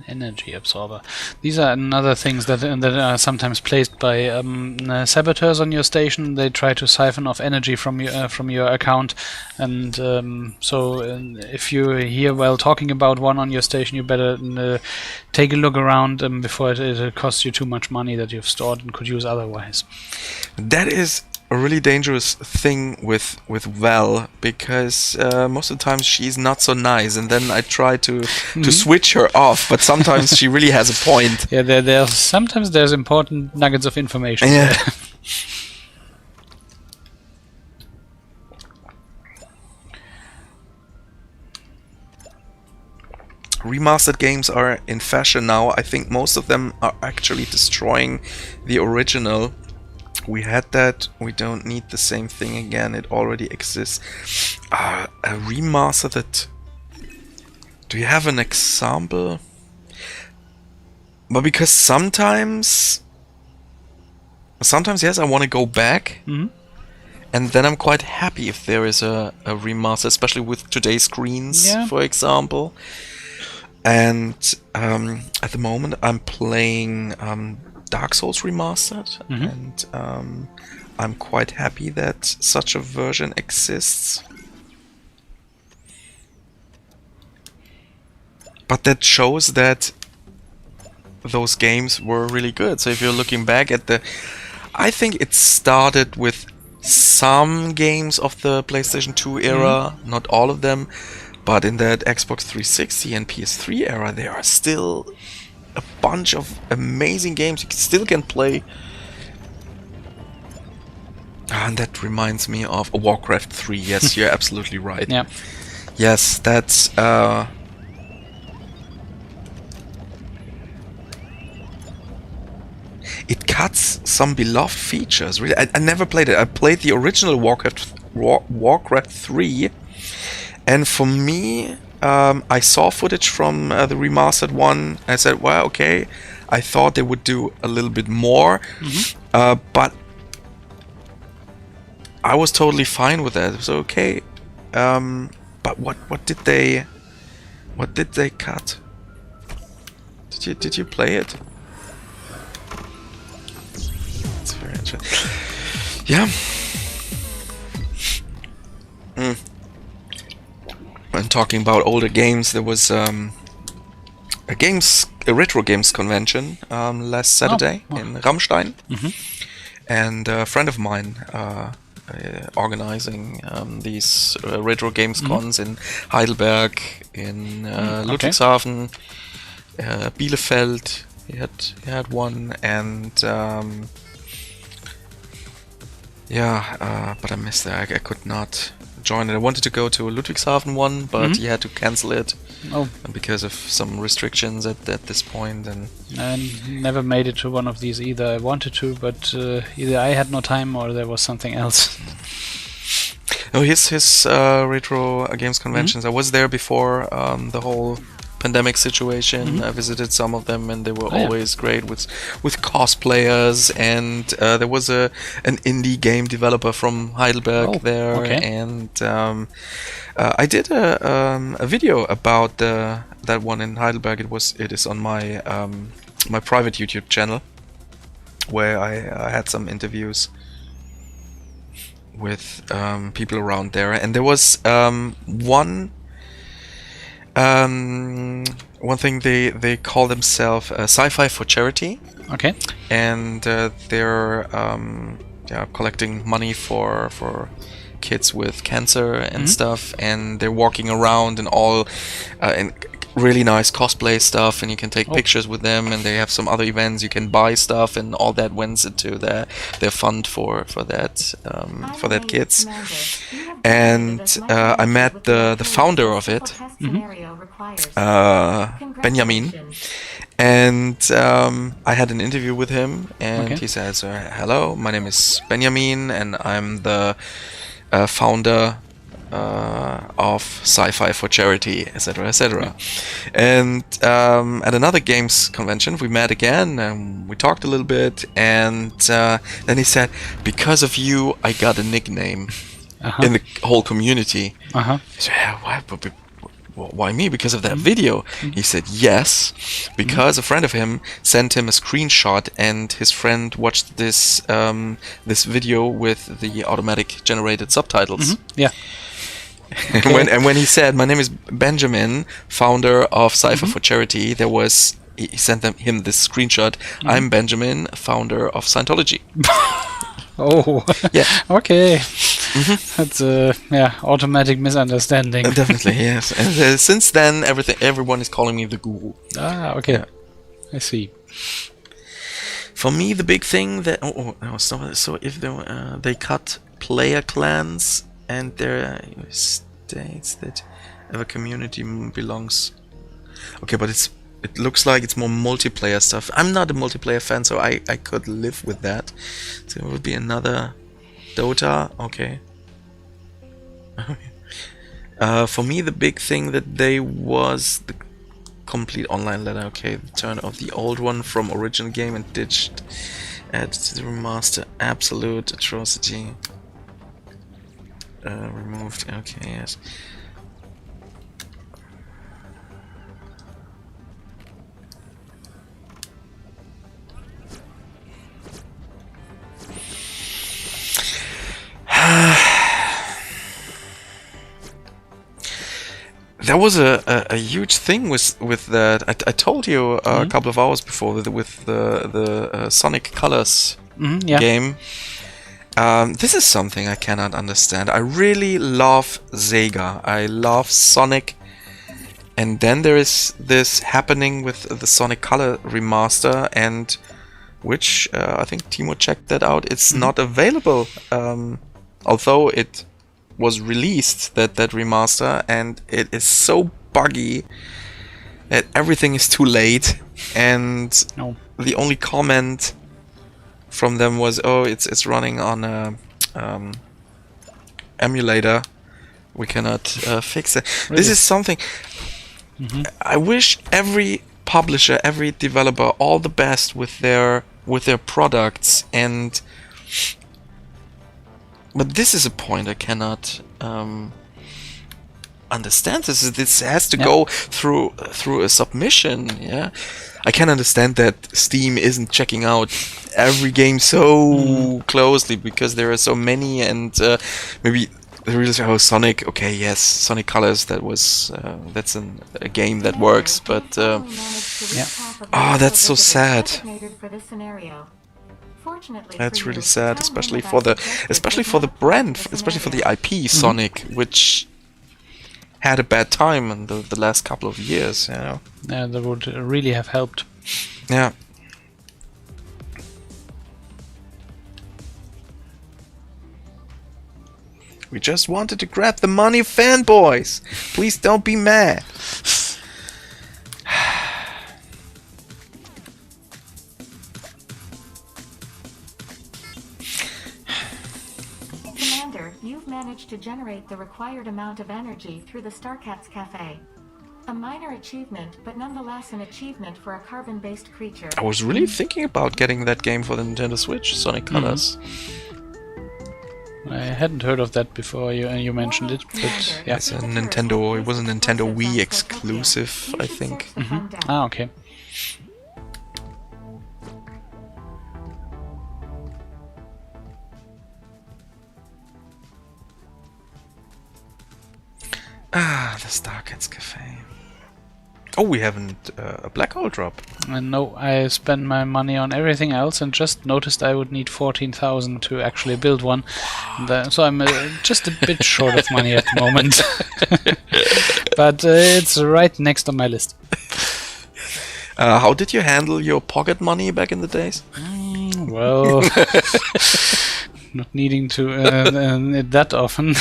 Energy absorber. These are another things that are sometimes placed by saboteurs on your station. They try to siphon off energy from your account, and so if you hear while talking about one on your station, you better take a look around before it costs you too much money that you've stored and could use otherwise. That is a really dangerous thing with Val, because most of the time she's not so nice, and then I try to switch her off, but sometimes she really has a point. Yeah, sometimes there's important nuggets of information. Yeah. Remastered games are in fashion now. I think most of them are actually destroying the original. We had that. We don't need the same thing again. It already exists. A remaster that... Do you have an example? But because sometimes, yes, I want to go back. And then I'm quite happy if there is a remaster, especially with today's screens, for example. And at the moment I'm playing Dark Souls Remastered, and I'm quite happy that such a version exists. But that shows that those games were really good. So if you're looking back at I think it started with some games of the PlayStation 2 era, not all of them, but in that Xbox 360 and PS3 era, there are still a bunch of amazing games you still can play. And that reminds me of Warcraft 3. Yes, you're absolutely right. Yeah. Yes, that's... It cuts some beloved features. Really, I never played it. I played the original Warcraft 3, and for me, I saw footage from the remastered one. I said, "Well, okay." I thought they would do a little bit more, but I was totally fine with that. It was okay. But what did they cut? Did you play it? Very interesting. Yeah. When talking about older games, there was a retro games convention last Saturday in Ramstein, and a friend of mine organizing these retro games cons in Heidelberg, in Ludwigshafen, Bielefeld. He had one, and but I missed that. I could not join it. I wanted to go to a Ludwigshafen one, but he had to cancel it because of some restrictions at this point. And I never made it to one of these either. I wanted to, but either I had no time or there was something else. Oh, his retro games conventions. I was there before the whole pandemic situation. I visited some of them, and they were always great with cosplayers. And there was an indie game developer from Heidelberg there, and I did a video about that one in Heidelberg. It is on my my private YouTube channel, where I had some interviews with people around there, and there was one thing. They call themselves Sci-Fi for Charity. Okay. And they're collecting money for kids with cancer and stuff, and they're walking around in all in really nice cosplay stuff, and you can take pictures with them, and they have some other events you can buy stuff, and all that went into their fund for that kids. And I met the founder of it, Benjamin, and I had an interview with him, and he says, "Hello, my name is Benjamin, and I'm the founder of Sci-Fi for Charity, etc., etc." And at another games convention, we met again, and we talked a little bit, and then he said, "Because of you, I got a nickname in the whole community." I said, "Yeah, why me? Because of that video?" He said, "Yes, because a friend of him sent him a screenshot, and his friend watched this this video with the automatic generated subtitles." Yeah. Okay. When he said, "My name is Benjamin, founder of Sci-Fi for Charity," he sent him this screenshot. "I'm Benjamin, founder of Scientology." Oh. Yeah. Okay. That's a automatic misunderstanding. Definitely, yes. And since then, everyone is calling me the guru. Ah, okay. Yeah. I see. For me, the big thing that so if they cut player clans, and there states that if a community belongs. Okay, but it's it looks like it's more multiplayer stuff. I'm not a multiplayer fan, so I could live with that. So it would be another Dota. Okay. For me, the big thing that they was the complete online letter. Okay, the turn of the old one from original game and ditched, add to the remaster. Absolute atrocity. Removed. Okay, yes. There was a huge thing with that. I told you a couple of hours before with the Sonic Colors Yeah. game. This is something I cannot understand. I really love Sega. I love Sonic. And then there is this happening with the Sonic Color remaster, and which I think Timo checked that out. It's not available, although it was released, that remaster, and it is so buggy that everything is too late. And the only comment from them was, "Oh, it's running on a emulator. We cannot fix it." Really? This is something. I wish every publisher, every developer, all the best with their products, and but this is a point I cannot understand. This has to go through a submission. Yeah, I can understand that Steam isn't checking out every game so closely because there are so many, and maybe they really say, "Oh, Sonic. Okay, yes, Sonic Colors. That was that's a game that works." But that's so sad. That's really sad, especially for the brand, especially for the IP Sonic, which had a bad time in the last couple of years. You know. Yeah, that would really have helped. Yeah. We just wanted to grab the money, fanboys. Please don't be mad. Commander, you've managed to generate the required amount of energy through the Starcats Cafe. A minor achievement, but nonetheless an achievement for a carbon-based creature. I was really thinking about getting that game for the Nintendo Switch, Sonic Colors. I hadn't heard of that before you mentioned it, but yeah. It's a Nintendo. It was a Nintendo Wii exclusive, I think. Ah, okay. Ah, the Starcats Cafe. Oh, we haven't a black hole drop. No, I spent my money on everything else and just noticed I would need 14,000 to actually build one. So I'm just a bit short of money at the moment. But it's right next on my list. How did you handle your pocket money back in the days? Well, not needing to earn it that often.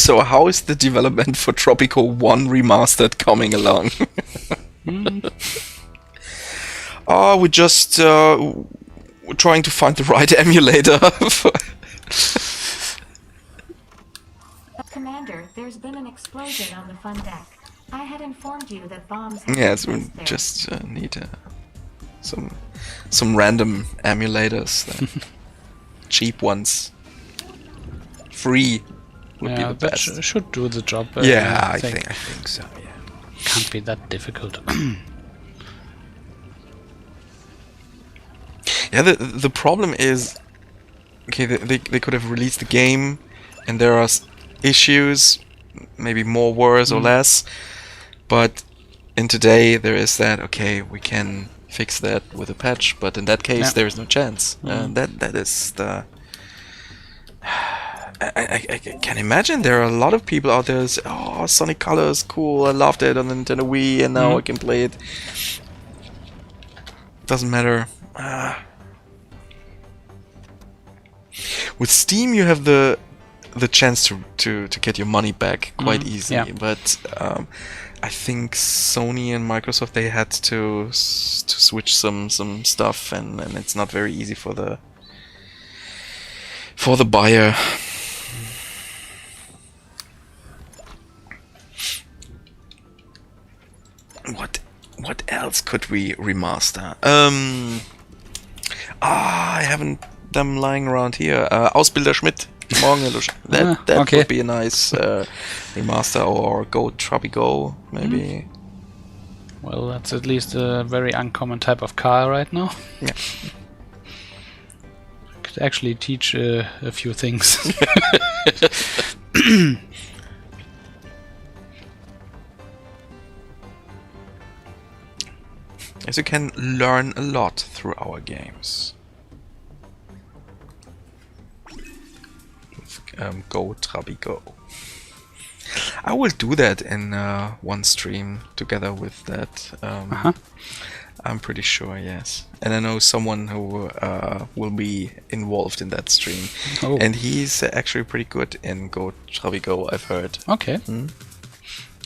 So how is the development for Tropico 1 Remastered coming along? We're just we're trying to find the right emulator. Commander, there's been an explosion on the fun deck. I had informed you that bombs had Yes, been we placed there. just need some random emulators, cheap ones, free. Would be the that best. should do the job. Yeah, I think so. Yeah. Can't be that difficult. Yeah, the problem is, okay, they could have released the game, and there are issues, maybe more worse or less, but in today there is that, okay, we can fix that with a patch, but in that case there is no chance. That is the... I can imagine there are a lot of people out there who say, "Oh, Sonic Colors, cool, I loved it on the Nintendo Wii, and now I can play it." Doesn't matter. With Steam, you have the the chance to get your money back quite easily. yeah. But I think Sony and Microsoft, they had to switch some stuff, and it's not very easy for the buyer. What else could we remaster? I haven't them lying around here. Ausbilder Schmidt, Morgenillusion. That okay. would be a nice remaster, or Go Trabi Go, maybe. Well, that's at least a very uncommon type of car right now. Yeah. Could actually teach a few things. As you can learn a lot through our games. With, Go Trabi Go. I will do that in one stream together with that. I'm pretty sure, yes. And I know someone who will be involved in that stream. Oh. And he's actually pretty good in Go Trabi Go, I've heard. Okay.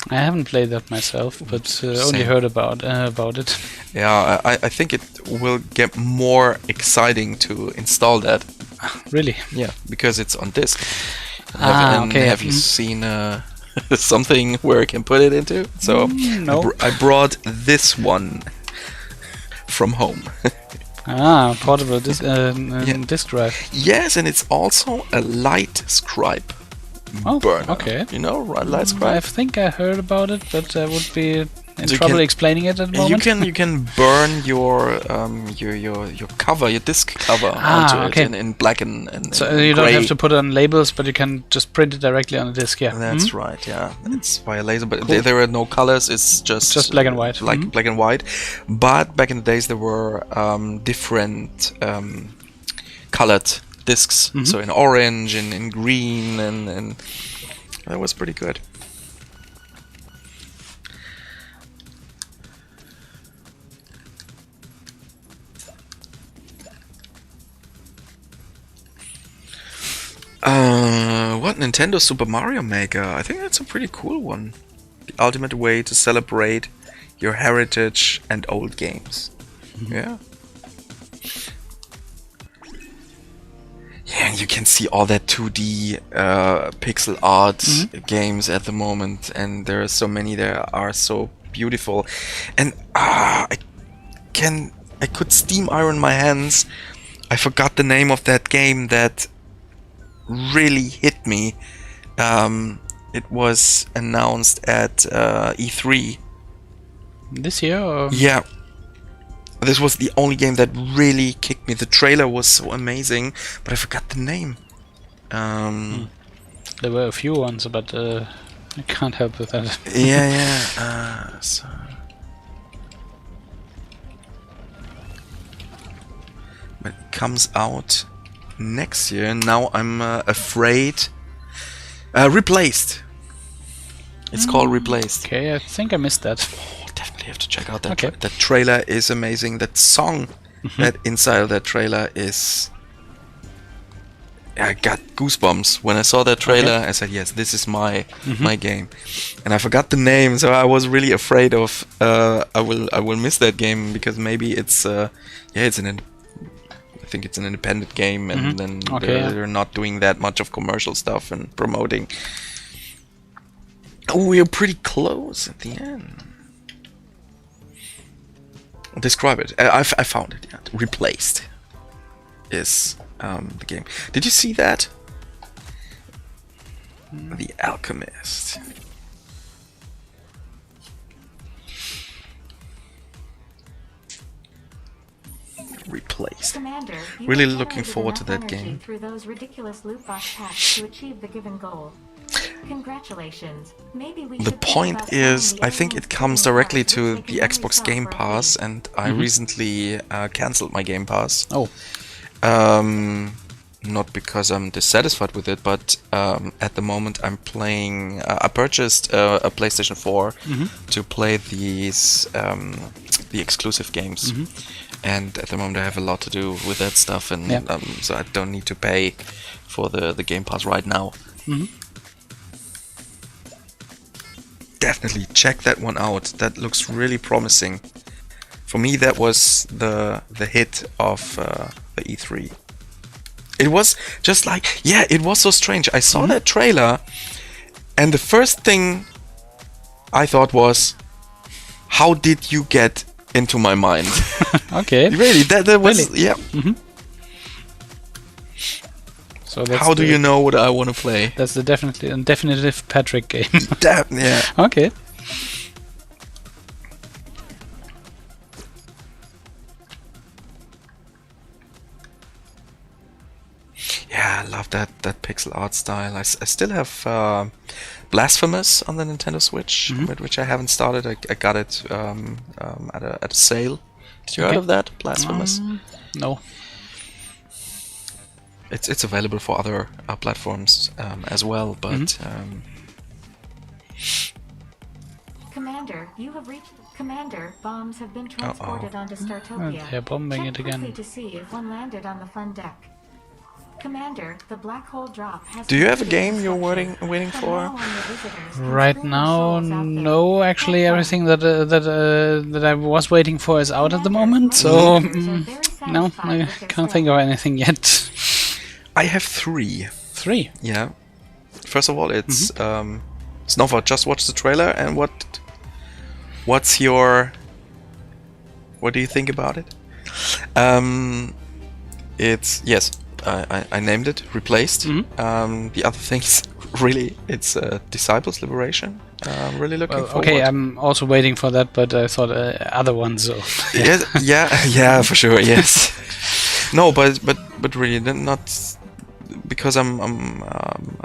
I haven't played that myself, but only Same. heard about it. Yeah, I think it will get more exciting to install that. Really? Yeah, because it's on disk. Okay. Have you seen something where I can put it into? So no. I brought this one from home. Portable disk drive. Yes, and it's also a light scribe burner. Okay. You know, light I scribe. think I heard about it, but I would be in So you trouble can- explaining it at the moment. You can burn your cover, your disc cover onto okay. it in black and So and you don't gray. have to put on labels, but you can just print it directly on the disk. Yeah. That's right, yeah. It's via laser, but there are no colors. It's just black and white. like black and white. But back in the days, there were different colored discs. So in orange and in green, and that was pretty good. What Nintendo Super Mario Maker? I think that's a pretty cool one. The ultimate way to celebrate your heritage and old games. Yeah. Yeah, and you can see all that 2D pixel art games at the moment, and there are so many that are so beautiful. And I could steam iron my hands. I forgot the name of that game that really hit me. It was announced at E3. This year? Or? Yeah. This was the only game that really kicked me. The trailer was so amazing, but I forgot the name. There were a few ones, but I can't help with that. Yeah. So. But it comes out next year. Now I'm afraid. Replaced. It's called Replaced. Okay, I think I missed that. Definitely have to check out that. Okay. That trailer is amazing. That song, that inside of that trailer is. I got goosebumps when I saw that trailer. I said, "Yes, this is my game," and I forgot the name, so I was really afraid of. I will miss that game because maybe it's it's I think it's an independent game, and then they're not doing that much of commercial stuff and promoting. Oh, we're pretty close at the end. Describe it. I found it. Yeah. Replaced is the game. Did you see that? The Alchemist. Replaced. Commander, you Really have looking generated forward to enough that energy game. through those ridiculous loot box packs to achieve the given goal. Congratulations. Maybe we The should think point about is, finding I think the it comes alien directly parts to which they the can Xbox only Game sell for a Pass, fee. and I recently cancelled my Game Pass. Oh, Not because I'm dissatisfied with it, but at the moment I'm playing. I purchased a PlayStation 4 to play these the exclusive games, and at the moment I have a lot to do with that stuff, and so I don't need to pay for the Game Pass right now. Definitely check that one out. That looks really promising. For me, that was the hit of the E3. It was just like, yeah, it was so strange. I saw that trailer, and the first thing I thought was, how did you get into my mind? Okay. Really, that was, Really? yeah. So that's How do you know what I want to play? That's the definitive Patrick game. Yeah. Okay. Yeah, I love that pixel art style. I still have Blasphemous on the Nintendo Switch, which I haven't started. I got it at a sale. Did you heard of that? Blasphemous? No. It's available for other platforms as well, but Commander, you have reached. Commander, bombs have been transported onto Startopia. They're bombing Check it again. quickly to see if one landed on the fun deck. Commander, the black hole drop has. do you have a completed game you're inspection. waiting From for? now on, your visitors can Right screen now, the souls out there. no. Actually, Have fun. everything that I was waiting for is out at the Commander, moment. most So visitors are very no, satisfied I with their can't stay. think of anything yet. I have 3. 3. Yeah. First of all, it's Snowfall. Just watch the trailer, and what's your? What do you think about it? It's yes. I named it. Replaced. The other thing is really it's Disciples Liberation. Really looking Well, forward. okay, I'm also waiting for that, but I thought other ones. So yeah, for sure. Yes. No, but really not because I'm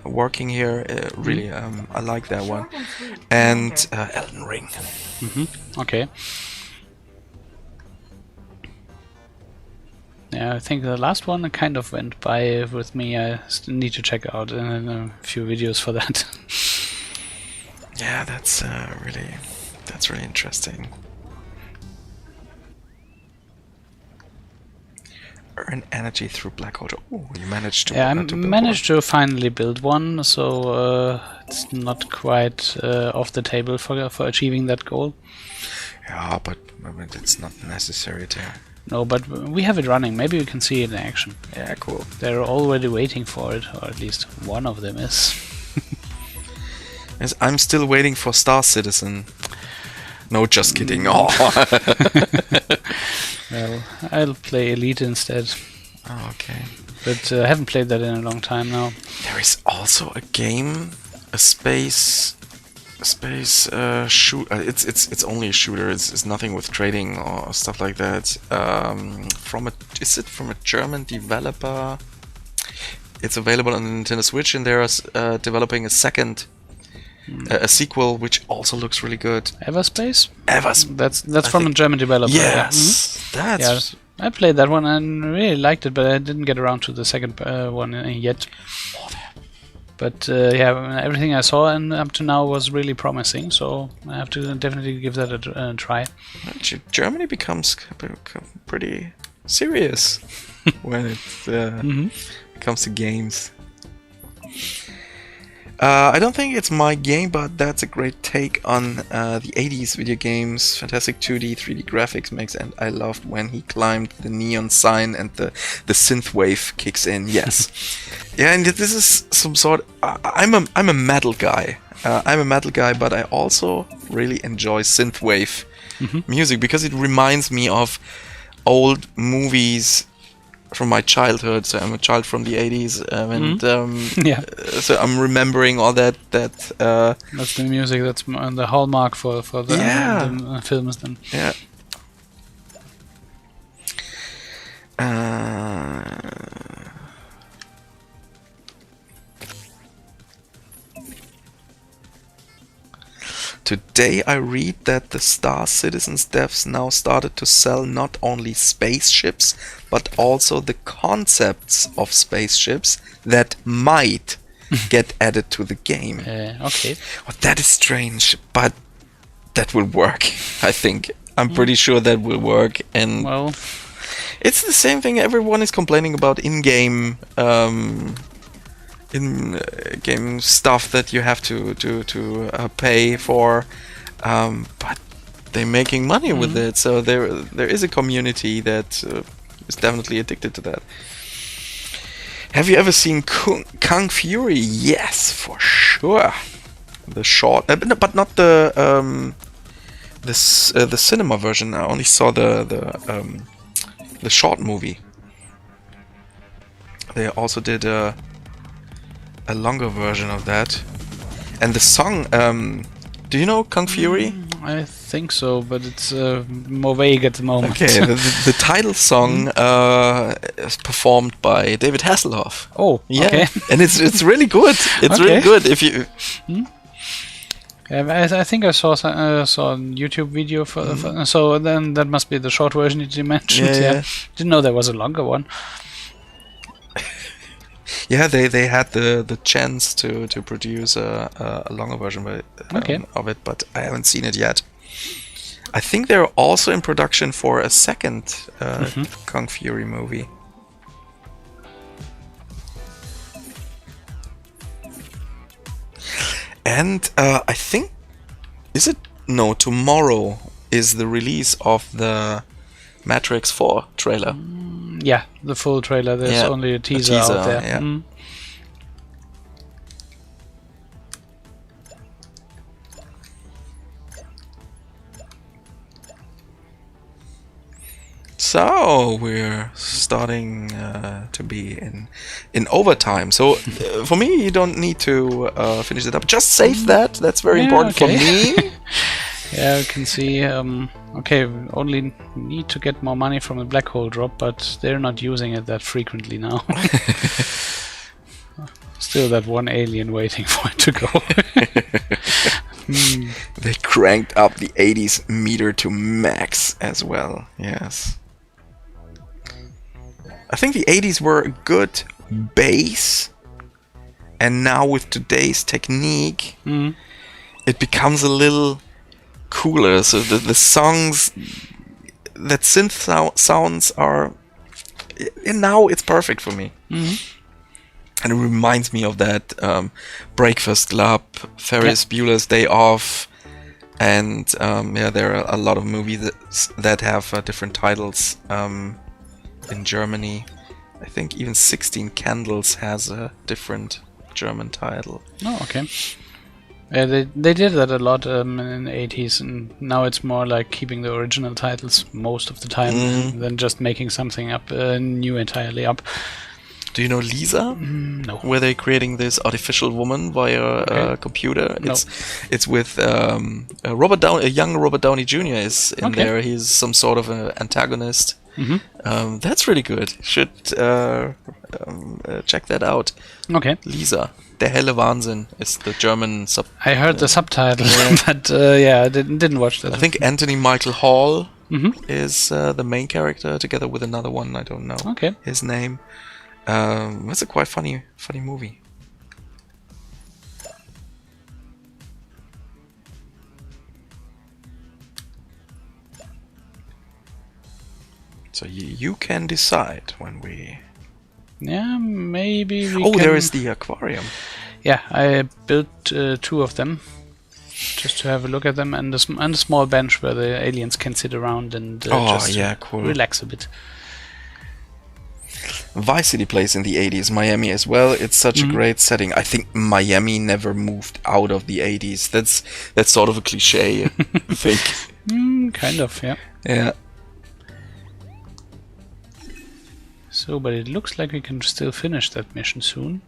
working here. Really, I like that one. Short and sweet, And Commander. Elden Ring. okay. Yeah, I think the last one kind of went by with me. I still need to check out a few videos for that. Yeah, that's really interesting. Earn energy through black hole. Oh, you managed to. Yeah, I to build managed to finally build one, so it's not quite off the table for achieving that goal. one. Yeah, but it's not necessary to. No, but we have it running. Maybe we can see it in action. Yeah, cool. They're already waiting for it, or at least one of them is. Yes, I'm still waiting for Star Citizen. No, just kidding. Oh. Well, I'll play Elite instead, Oh, okay. but I haven't played that in a long time now. There is also a game, a space shoot. It's only a shooter. It's nothing with trading or stuff like that. Is it from a German developer? It's available on the Nintendo Switch, and they're developing a second. A sequel which also looks really good. Everspace? Evers. That's I from a think- German developer. yeah. Yes, that's Yes, I played that one and really liked it, but I didn't get around to the second one yet. But yeah, everything I saw and up to now was really promising, so I have to definitely give that a try. Germany becomes pretty serious when it comes to games. I don't think it's my game, but that's a great take on the 80s video games. Fantastic 2D, 3D graphics makes, and I loved when he climbed the neon sign and the synth wave kicks in. Yes, yeah, and this is some sort. I'm a metal guy. I'm a metal guy, but I also really enjoy synthwave music because it reminds me of old movies from my childhood. So I'm a child from the 80s, and Yeah, so I'm remembering all that. that's the music that's the hallmark for the, Yeah. the films then. Yeah. Today I read that the Star Citizen's devs now started to sell not only spaceships, but also the concepts of spaceships that might get added to the game. Okay. Well, that is strange, but that will work, I think. I'm pretty sure that will work, and Well, it's the same thing everyone is complaining about in-game in-game stuff that you have to pay for, but they're making money with it. So there is a community that is definitely addicted to that. Have you ever seen Kung Fury? Yes, for sure. The short, but not the the cinema version. I only saw the short movie. They also did a longer version of that. And the song, do you know Kung Fury? I think so, but it's more vague at the moment. Okay, the title song is performed by David Hasselhoff. Oh, Yeah, okay. and it's really good. It's Okay. really good. If you I think I saw a YouTube video for so then that must be the short version that you mentioned. Yeah. Didn't know there was a longer one. yeah, they had the chance to produce a longer version of it, but I haven't seen it yet. I think they're also in production for a second Kung Fury movie. And I think, tomorrow is the release of the Matrix 4 trailer. Yeah, the full trailer. There's only a teaser out there. Yeah. So we're starting to be in overtime. So for me, you don't need to finish it up. Just save that. That's very important for me. Yeah, you can see. Okay, we only need to get more money from the black hole drop, but they're not using it that frequently now. Still that one alien waiting for it to go. They cranked up the 80s meter to max as well. Yes. I think the 80s were a good base, and now with today's technique, it becomes a little cooler. So the songs, that synth sounds are, and now it's perfect for me. And it reminds me of that Breakfast Club, Ferris Bueller's Day Off, and there are a lot of movies that have different titles. In Germany, I think even 16 Candles has a different German title. Oh, okay. Yeah, they did that a lot in the 80s, and now it's more like keeping the original titles most of the time than just making something up new entirely up. Do you know Lisa? No. Where they're creating this artificial woman via a computer. No. It's with Robert Downey, a young Robert Downey Jr. is in there. He's some sort of an antagonist. That's really good. Should check that out. Okay. Lisa, der helle Wahnsinn is the German sub. I heard the subtitle, but I didn't watch that. I think Anthony Michael Hall is the main character, together with another one. I don't know his name. It's a quite funny movie. So you can decide when we... Yeah, maybe we Oh, can... there is the aquarium. Yeah, I built 2 of them, just to have a look at them, and a small bench where the aliens can sit around and cool. relax a bit. Vice City plays in the 80s, Miami as well. It's such a great setting. I think Miami never moved out of the 80s. That's sort of a cliche, I think. Kind of, yeah. Yeah. So, but it looks like we can still finish that mission soon.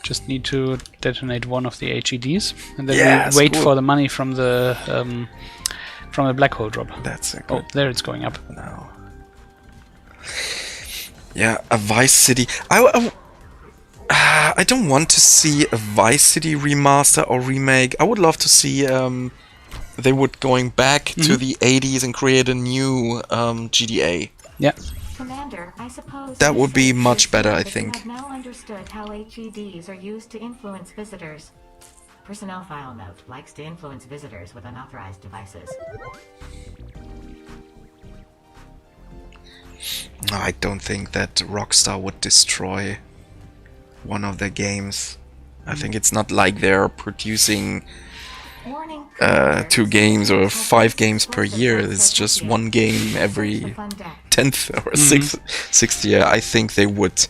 Just need to detonate one of the HEDs, and then we wait for the money from the black hole drop. That's a good. Oh, there it's going up. No. Yeah, a Vice City. I don't want to see a Vice City remaster or remake. I would love to see they would going back to the 80s and create a new GDA. Yeah. Commander, I suppose That would be this is much better, I that you think. have now understood how HEDs are used to influence visitors. Personnel file note likes to influence visitors with unauthorized devices. I don't think that Rockstar would destroy one of their games. I think it's not like they're producing Warning. 2 games or 5 games per year. It's just one game every 10th or 6th year. I think they would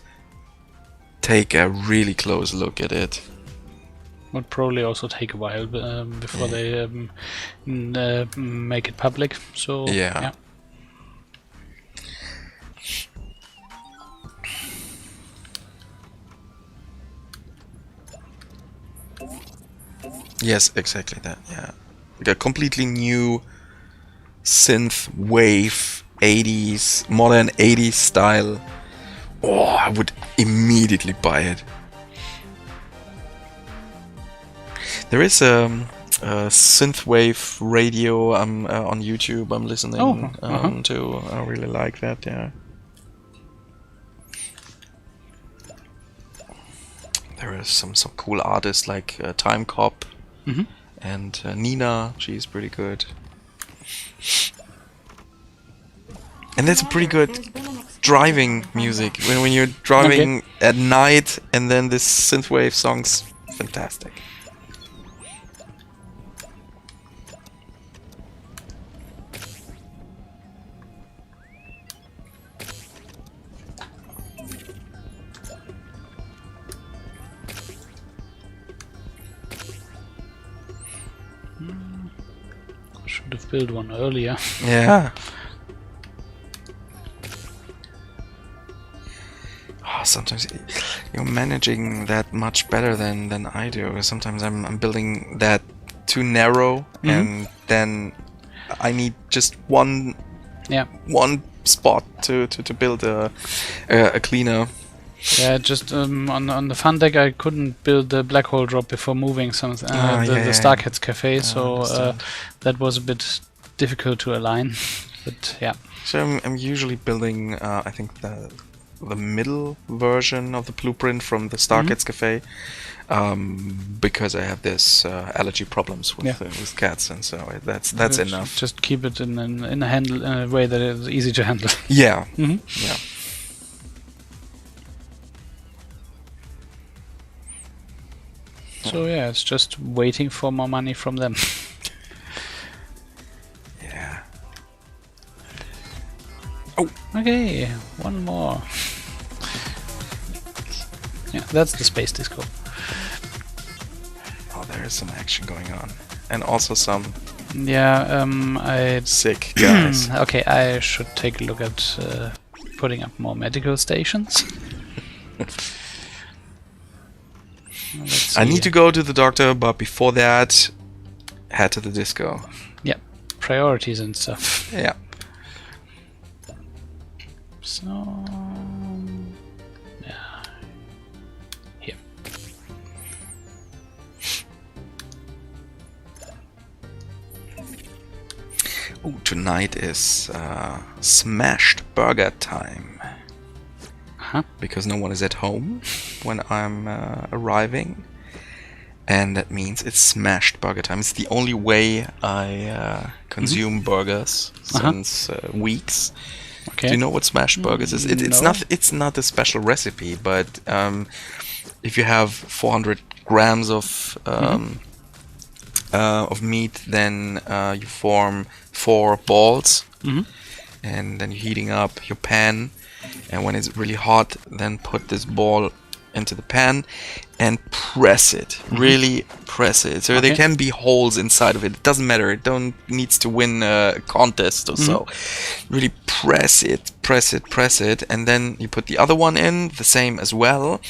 take a really close look at it. Would probably also take a while before they make it public. So Yeah. Yes, exactly that. Yeah, like a completely new synth wave 80s modern 80s style. Oh, I would immediately buy it. There is a synthwave radio on YouTube I'm listening to. I really like that. Yeah. There are some cool artists like Time Cop and Nina. She's pretty good. And that's a pretty good driving music when you're driving at night, and then this synthwave song's fantastic. Should have built one earlier. Yeah. Oh, sometimes you're managing that much better than I do. Sometimes I'm building that too narrow, and then I need just one spot to build a cleaner. Yeah, just on the fun deck I couldn't build the black hole drop before moving the Starcats Cafe, so that was a bit difficult to align. But yeah. So I'm usually building I think the middle version of the blueprint from the Starcats Cafe, because I have this allergy problems with cats, and so that's enough. Just keep it in a way that is easy to handle. Yeah. Yeah. So yeah, it's just waiting for more money from them. Yeah. Oh, okay, one more. Yeah, that's the space disco. Oh, there is some action going on, and also some I sick guys. okay, I should take a look at putting up more medical stations. I need to go to the doctor, but before that, head to the disco. Yeah, priorities and stuff. Yeah. So, yeah, here. Oh, tonight is smashed burger time. Because no one is at home when I'm arriving, and that means it's smashed burger time. It's the only way I consume burgers since weeks. Okay. Do you know what smashed burgers is? It's not a special recipe, but if you have 400 grams of meat, then you form 4 balls, and then you're heating up your pan. And when it's really hot, then put this ball into the pan and press it. Really press it. So there can be holes inside of it. It doesn't matter. It don't needs to win a contest or so. Really press it, and then you put the other one in, the same as well,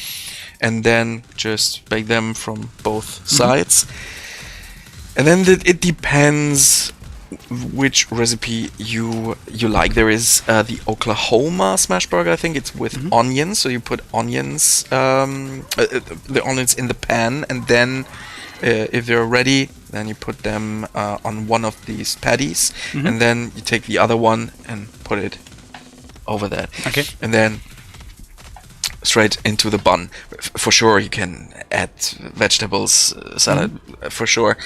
and then just bake them from both sides. And then it depends which recipe you like. There is the Oklahoma smash burger. I think it's with onions, so you put onions, the onions in the pan, and then if they're ready, then you put them on one of these patties, and then you take the other one and put it over that. Okay. And then straight into the bun. For sure, you can add vegetables, salad, for sure.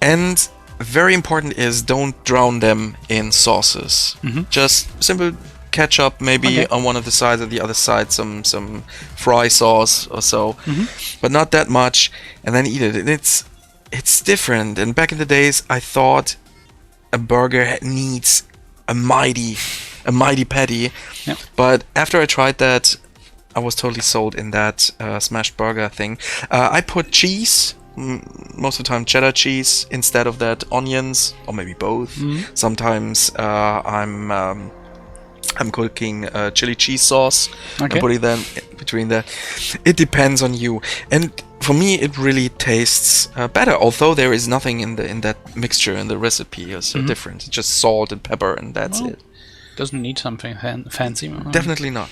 And very important is don't drown them in sauces. Just simple ketchup maybe on one of the sides, or the other side some fry sauce or so, but not that much, and then eat it. And it's different. And back in the days, I thought a burger needs a mighty patty, but after I tried that, I was totally sold in that smashed burger thing. I put cheese, most of the time cheddar cheese, instead of that onions, or maybe both. Sometimes I'm cooking chili cheese sauce and putting them between that. It depends on you, and for me it really tastes better. Although there is nothing in that mixture in the recipe is so different. It's just salt and pepper, and that's it. Doesn't need something fancy. Definitely not.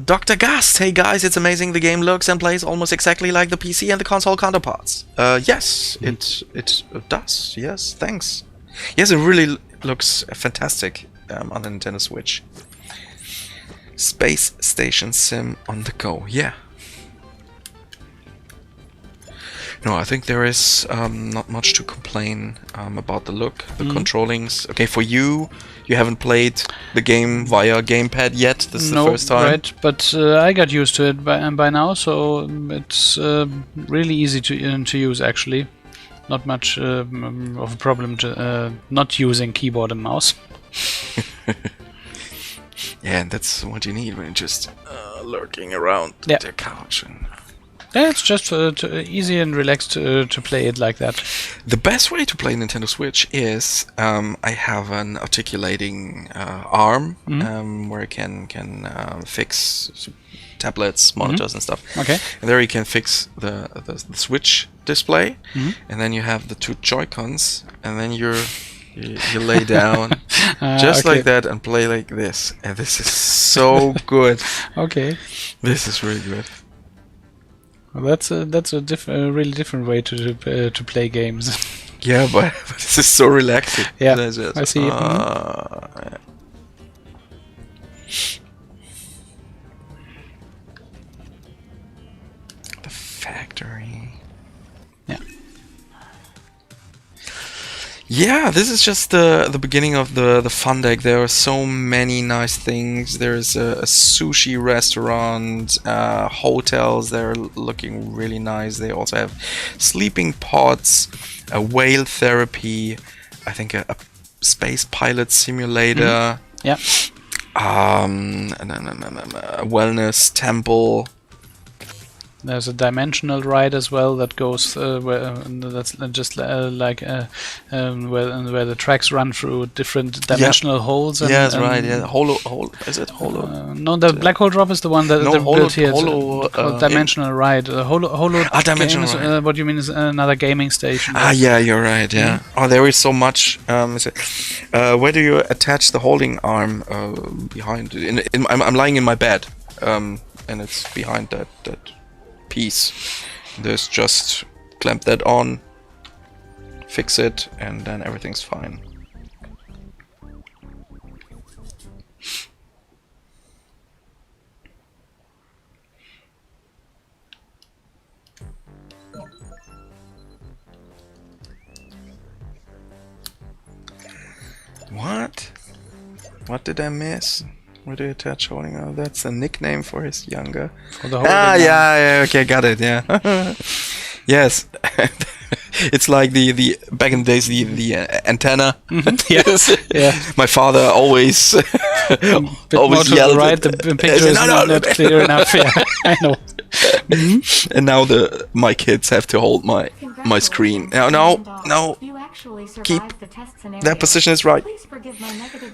Dr. Gast, hey guys, it's amazing. The game looks and plays almost exactly like the PC and the console counterparts. Yes, it does. Yes, thanks. Yes, it really looks fantastic on the Nintendo Switch. Space Station Sim on the go. Yeah. No, I think there is not much to complain about the look, the controllings. Okay, for you haven't played the game via gamepad yet. This is the first time. Right, but I got used to it by now, so it's really easy to use actually. Not much of a problem to not using keyboard and mouse. Yeah, and that's what you need when you're just lurking around the couch. And yeah, it's just easy and relaxed to play it like that. the best way to play Nintendo Switch is I have an articulating arm where I can fix tablets, monitors, and stuff. Okay. And there you can fix the Switch display, and then you have the two Joy-Cons, and then you lay down just like that and play like this. And this is so good. Okay. This is really good. Well, that's a really different way to play games. Yeah, but this is so relaxing. Yeah, Just, I see. Yeah. The factory. Yeah. Yeah, this is just the beginning of the fun deck. There are so many nice things. There's a sushi restaurant, hotels. They're looking really nice. They also have sleeping pods, a whale therapy, I think a space pilot simulator. Yeah. A wellness temple. There's a dimensional ride as well that goes that's just like where the tracks run through different dimensional holes. And, yes, right. Yeah, holo. Is it holo? No, the black hole drop is the one that they're built here. Holo, dimensional ride. Holo. Dimensional ride. What you mean is another gaming station. Yeah, you're right. Yeah. Oh, there is so much. Where do you attach the holding arm behind? I'm lying in my bed, and it's behind that piece. There's just clamp that on, fix it, and then everything's fine. What? What did I miss? Where do you attach holding? Oh, that's a nickname for his younger. For the holding yeah, okay, got it. Yeah. Yes. It's like the back in the days the antenna. Yes. Yeah. My father always always yelled. Right, the picture is not clear enough. Yeah, I know. And now my kids have to hold my screen. No. Keep that position is right.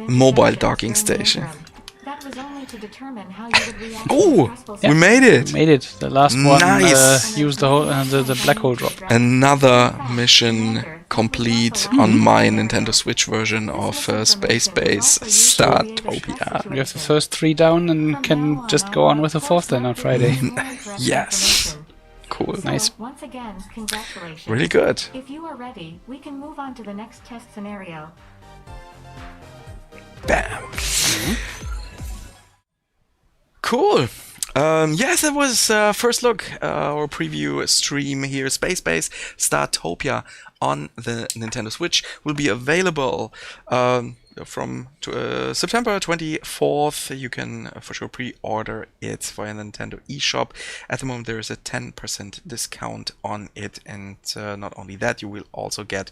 Mobile docking station. That was only to determine how you would react. Oh, we made it. Made it. The last one Nice. used the black hole drop. Another mission complete on my Nintendo Switch version of Spacebase Startopia. We have the first 3 down and can just go on with the 4th then on Friday. Yes. Cool. Nice. Once again, congratulations. Really good. If you are ready, we can move on to the next test scenario. Bam. Cool. Yes, it was first look or preview stream here. Spacebase Startopia on the Nintendo Switch will be available from September 24th. You can for sure pre-order it via Nintendo eShop. At the moment, there is a 10% discount on it, and not only that, you will also get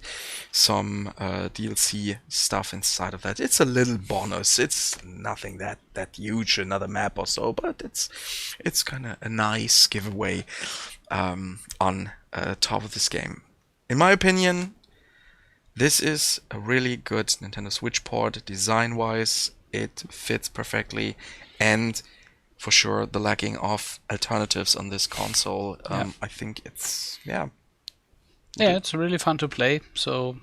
some DLC stuff inside of that. It's a little bonus. It's nothing that huge, another map or so, but it's kind of a nice giveaway on top of this game. In my opinion, this is a really good Nintendo Switch port. Design-wise, it fits perfectly, and for sure, the lacking of alternatives on this console, I think it's it's really fun to play. So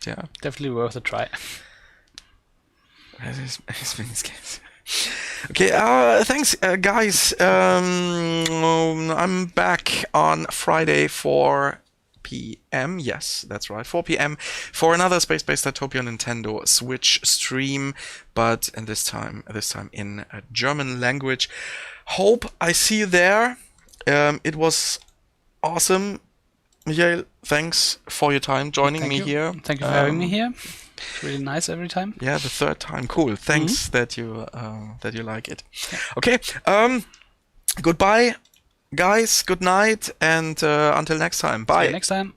definitely worth a try. It's been these games. Okay, thanks, guys. I'm back on Friday 4 p.m. Yes, that's right, 4 p.m. for another Spacebase Startopia Nintendo Switch stream, but this time in German language. Hope I see you there. It was awesome. Michael, thanks for your time joining me here. Thank you for having me here. It's really nice every time. Yeah, the third time. Cool. Thanks that you like it. Yeah. Okay. Goodbye, guys. Good night, and until next time. Bye. See you next time.